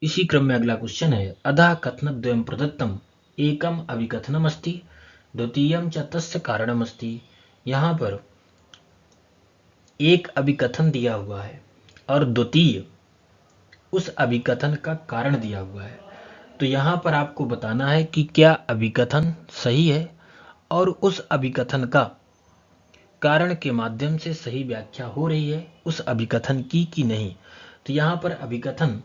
इसी क्रम में अगला क्वेश्चन है, अधः कथनद्वयं प्रदत्तम एकम अभिकथनम अस्ति द्वितीयम च तस्य कारणम अस्ति। यहाँ पर एक अभिकथन दिया हुआ है और द्वितीय उस अभिकथन का कारण दिया हुआ है। तो यहाँ पर आपको बताना है कि क्या अभिकथन सही है और उस अभिकथन का कारण के माध्यम से सही व्याख्या हो रही है उस अभिकथन की कि नहीं। तो यहाँ पर अभिकथन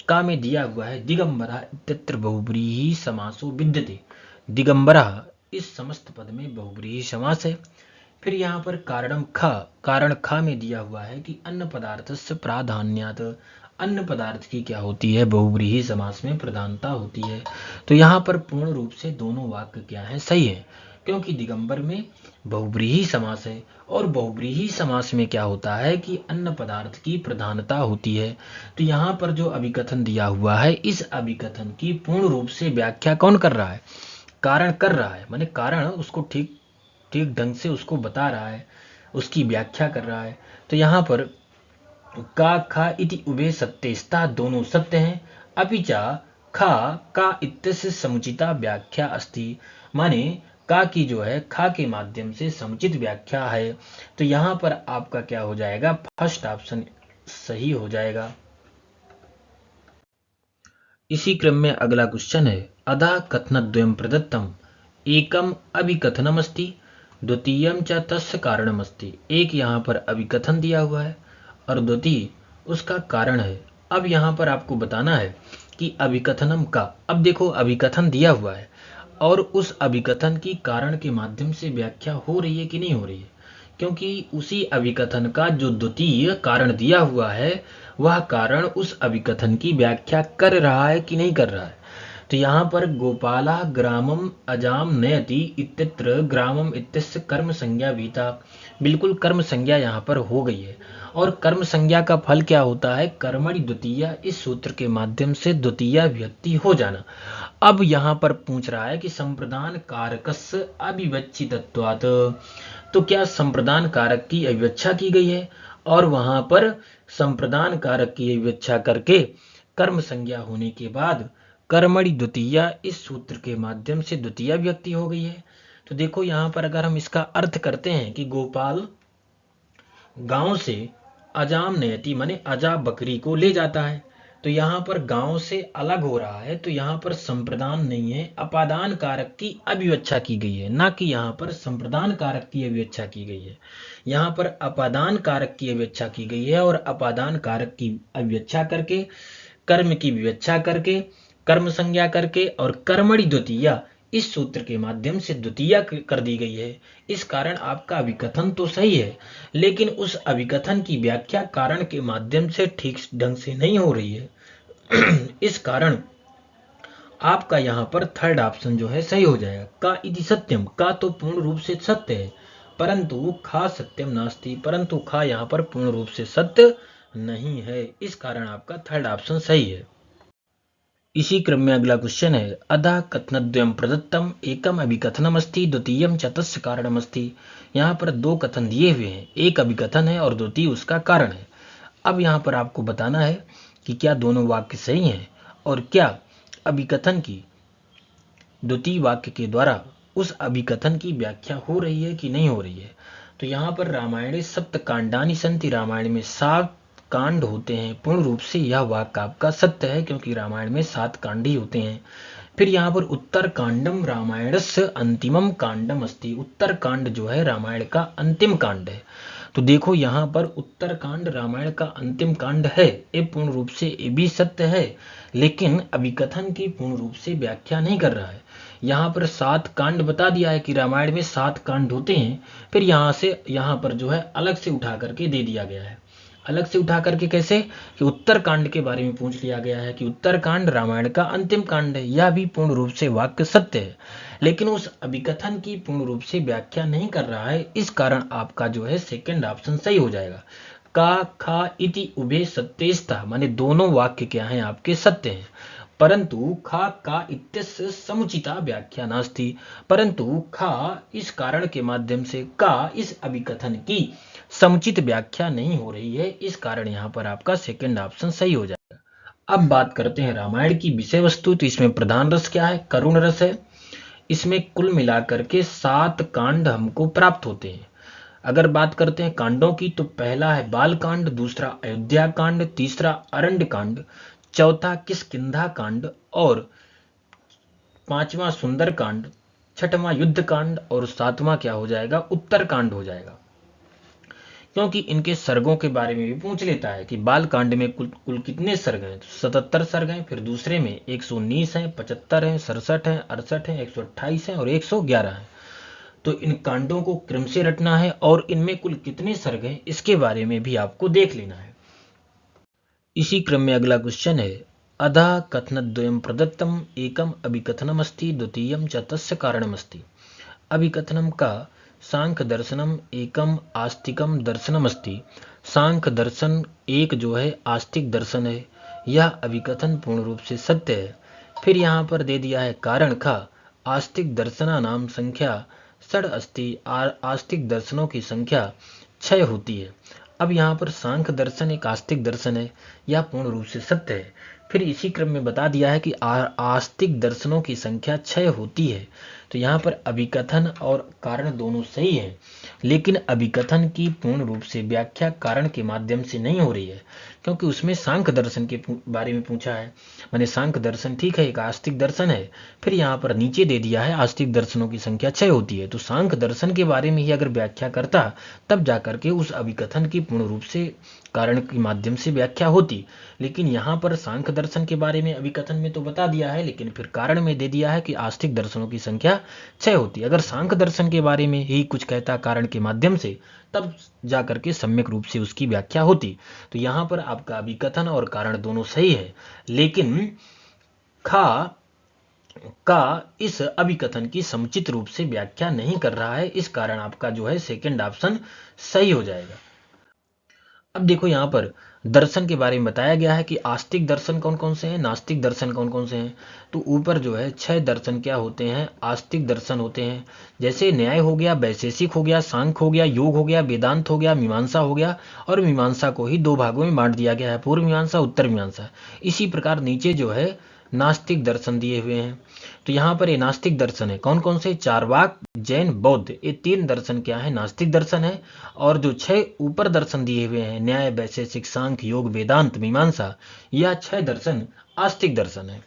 का में दिया हुआ है, दिगंबरा इत्यत्र बहुब्रीहि समासो विद्यते। दिगंबरा इस समस्त पद में बहुब्रीहि समास है। फिर यहाँ पर कारणम ख, कारण ख में दिया हुआ है कि अन्न पदार्थस्य प्राधान्यात्, अन्न पदार्थ की क्या होती है, बहुव्रीहि समास में प्रधानता होती है। तो यहाँ पर पूर्ण रूप से दोनों वाक्य क्या है, सही है, क्योंकि दिगंबर में बहुव्रीहि समास है और बहुव्रीहि समास में क्या होता है कि अन्न पदार्थ की प्रधानता होती है। तो यहाँ पर जो अभिकथन दिया हुआ है, इस अभिकथन की पूर्ण रूप से व्याख्या कौन कर रहा है, कारण कर रहा है, माने कारण उसको ठीक ठीक ढंग से उसको बता रहा है, उसकी व्याख्या कर रहा है। तो यहाँ पर का खा इति उभे सत्यस्ता, दोनों सत्य हैं। अपिचा खा का इत्यस्य समुचिता व्याख्या अस्ति, माने का की जो है खा के माध्यम से समुचित व्याख्या है। तो यहाँ पर आपका क्या हो जाएगा, फर्स्ट ऑप्शन सही हो जाएगा। इसी क्रम में अगला क्वेश्चन है, अधा कथनद्वयं प्रदत्तम, एकम अभिकथनमस्ति द्वितीयम च तस्य कारणमस्ति। एक यहाँ पर अभिकथन दिया हुआ है और द्वितीय उसका कारण है। अब यहाँ पर आपको बताना है कि अभिकथनम का, अब देखो अभिकथन दिया हुआ है और उस अभिकथन की कारण के माध्यम से व्याख्या हो रही है कि नहीं हो रही है, क्योंकि उसी अभिकथन का जो द्वितीय कारण दिया हुआ है वह कारण उस अभिकथन की व्याख्या कर रहा है कि नहीं कर रहा है। तो यहाँ पर गोपाला ग्रामम अजाम नयति इत्यत्र ग्रामम इत्यस्य कर्म संज्ञा भीता, बिल्कुल कर्म संज्ञा यहाँ पर हो गई है और कर्म संज्ञा का फल क्या होता है, कर्मणि द्वितीया, इस सूत्र के माध्यम से द्वितीया व्यक्ति हो जाना। अब यहाँ पर पूछ रहा है कि संप्रदान कारकस्य अविवच्छितत्वात्, तो क्या संप्रदान कारक की अविवच्छा की गई है और वहां पर संप्रदान कारक की अविवच्छा करके कर्म संज्ञा होने के बाद कर्मणि द्वितीया, इस सूत्र के माध्यम से द्वितीया व्यक्ति हो गई है। तो देखो यहाँ पर अगर हम इसका अर्थ करते हैं कि गोपाल गांव से अजाम नयति माने अजा बकरी को ले जाता है, तो यहाँ पर गांव से अलग हो रहा है, तो यहाँ पर संप्रदान नहीं है, अपादान कारक की अविवच्छा की गई है, ना कि यहाँ पर संप्रदान कारक की अविवच्छा की गई है। यहाँ पर अपादान कारक की अविवच्छा की गई है और अपादान कारक की अविवच्छा करके कर्म की विवच्छा करके कर्म संज्ञा करके और कर्मणि द्वितीया, इस सूत्र के माध्यम से द्वितीया कर दी गई है। इस कारण आपका अभिकथन तो सही है, लेकिन उस अभिकथन की व्याख्या कारण के माध्यम से ठीक ढंग से नहीं हो रही है। इस कारण आपका यहाँ पर थर्ड ऑप्शन जो है सही हो जाएगा। का इति सत्यम, का तो पूर्ण रूप से सत्य है, परंतु खा सत्यम नास्ति, परंतु खा यहाँ पर पूर्ण रूप से सत्य नहीं है। इस कारण आपका थर्ड ऑप्शन सही है। इसी क्रम में अगला क्वेश्चन है, अधा कथनद्वयं प्रदत्तम, एकम अभिकथनमस्ति द्वितीयम च तस्य कारणमस्ति। यहाँ पर दो कथन दिए हुए हैं, एक अभिकथन है और द्वितीय उसका कारण है। अब यहाँ पर आपको बताना है कि क्या दोनों वाक्य सही हैं और क्या अभिकथन की द्वितीय वाक्य के द्वारा उस अभिकथन की व्याख्या हो रही है कि नहीं हो रही है। तो यहाँ पर रामायणे सप्त कांडानि सन्ति, रामायण में 7 कांड होते हैं, पूर्ण रूप से यह वाक्य आपका सत्य है क्योंकि रामायण में 7 कांड ही होते हैं। फिर यहाँ पर उत्तर कांडम रामायणस्य अंतिमम कांडम अस्ति, उत्तर कांड जो है रामायण का अंतिम कांड है। तो देखो यहाँ पर उत्तर कांड रामायण का अंतिम कांड है, ये पूर्ण रूप से ये भी सत्य है, लेकिन अभिकथन की पूर्ण रूप से व्याख्या नहीं कर रहा है। यहाँ पर 7 कांड बता दिया है कि रामायण में 7 कांड होते हैं, फिर यहाँ से यहाँ पर जो है अलग से उठा करके दे दिया गया है। अलग से उठा करके कैसे, कि उत्तर कांड के बारे में पूछ लिया गया है कि उत्तर कांड रामायण का अंतिम कांड है, यह भी पूर्ण रूप से वाक्य सत्य है, लेकिन उस अभिकथन की पूर्ण रूप से व्याख्या नहीं कर रहा है। इस कारण आपका जो है सेकंड ऑप्शन सही हो जाएगा। का खा इति उभे सत्यस्ता, माने दोनों वाक्य क्या हैं आपके सत्य हैं, परंतु खा का इत्यस्य समुचिता व्याख्या नास्ति, परंतु खा इस कारण के माध्यम से का इस अभिकथन की समुचित व्याख्या नहीं हो रही है। इस कारण यहाँ पर आपका सेकंड ऑप्शन सही हो जाएगा। अब बात करते हैं रामायण की विषय वस्तु। तो इसमें प्रधान रस क्या है, करुण रस है। इसमें कुल मिलाकर के 7 कांड हमको प्राप्त होते हैं। अगर बात करते हैं कांडों की, तो पहला है बाल कांड, दूसरा अयोध्या कांड, तीसरा अरण्य कांड, चौथा किष्किंधा कांड और 5वां सुंदर कांड, 6वां युद्ध कांड और 7वां क्या हो जाएगा, उत्तर कांड हो जाएगा। क्योंकि इनके सर्गों के बारे में भी पूछ लेता है कि बाल कांड में कुल कितने सर्ग हैं, तो 77 सर्ग हैं, फिर दूसरे में 119 हैं, 75 हैं, 67 हैं, 68 हैं, 128 हैं और 111 हैं। तो इन कांडों को क्रम से रटना है और इनमें कुल कितने सर्ग हैं इसके बारे में भी आपको देख लेना है। इसी क्रम में अगला क्वेश्चन है, अधः कथनद्वयं प्रदत्तम, एकम अभिकथनमस्ति, द्वितीयम च तस्य कारणमस्ति। अभिकथनम का सांख्य दर्शनम एकम आस्तिकम दर्शनमस्ति। सांख्य दर्शन एक जो है आस्तिक दर्शन है, यह अभिकथन पूर्ण रूप से सत्य है। फिर यहाँ पर दे दिया है कारण का, आस्तिक दर्शना नाम संख्या षड अस्ति, आस्तिक दर्शनों की संख्या 6 होती है। अब यहाँ पर सांख्य दर्शन एक आस्तिक दर्शन है, यह पूर्ण रूप से सत्य है। फिर इसी क्रम में बता दिया है कि आस्तिक दर्शनों की संख्या 6 होती है। तो यहाँ पर अभिकथन और कारण दोनों सही है, लेकिन अभिकथन की पूर्ण रूप से व्याख्या कारण के माध्यम से नहीं हो रही है, क्योंकि उसमें सांख्य दर्शन के बारे में पूछा है। मैंने सांख्य दर्शन ठीक है एक आस्तिक दर्शन है, फिर यहाँ पर नीचे दे दिया है आस्तिक दर्शनों की संख्या 6 होती है। तो सांख्य दर्शन के बारे में ही अगर व्याख्या करता तब जाकर के उस अभिकथन की पूर्ण रूप से कारण के माध्यम से व्याख्या होती। लेकिन यहाँ पर सांख्य दर्शन के बारे में अभिकथन में तो बता दिया है, लेकिन फिर कारण में दे दिया है कि आस्तिक दर्शनों की संख्या 6 होती है। अगर सांख्य दर्शन के बारे में ही कुछ कहता कारण के माध्यम से, तब जाकर के सम्यक रूप से उसकी व्याख्या होती। तो यहाँ पर आपका अभिकथन और कारण दोनों सही है, लेकिन खा का इस अभिकथन की समुचित रूप से व्याख्या नहीं कर रहा है, इस कारण आपका जो है सेकंड ऑप्शन सही हो जाएगा। अब देखो यहाँ पर दर्शन के बारे में बताया गया है कि आस्तिक दर्शन कौन कौन से हैं, नास्तिक दर्शन कौन कौन से हैं। तो ऊपर जो है 6 दर्शन क्या होते हैं, आस्तिक दर्शन होते हैं। जैसे न्याय हो गया, वैशेषिक हो गया, सांख्य हो गया, योग हो गया, वेदांत हो गया, मीमांसा हो गया। और मीमांसा को ही 2 भागों में बांट दिया गया है, पूर्व मीमांसा, उत्तर मीमांसा। इसी प्रकार नीचे जो है नास्तिक दर्शन दिए हुए हैं। तो यहाँ पर ये नास्तिक दर्शन है, कौन कौन से, चारवाक, जैन, बौद्ध, ये 3 दर्शन क्या है, नास्तिक दर्शन है। और जो 6 ऊपर दर्शन दिए हुए हैं, न्याय, वैशेषिक, सांख्य, योग, वेदांत, मीमांसा, यह 6 दर्शन आस्तिक दर्शन है।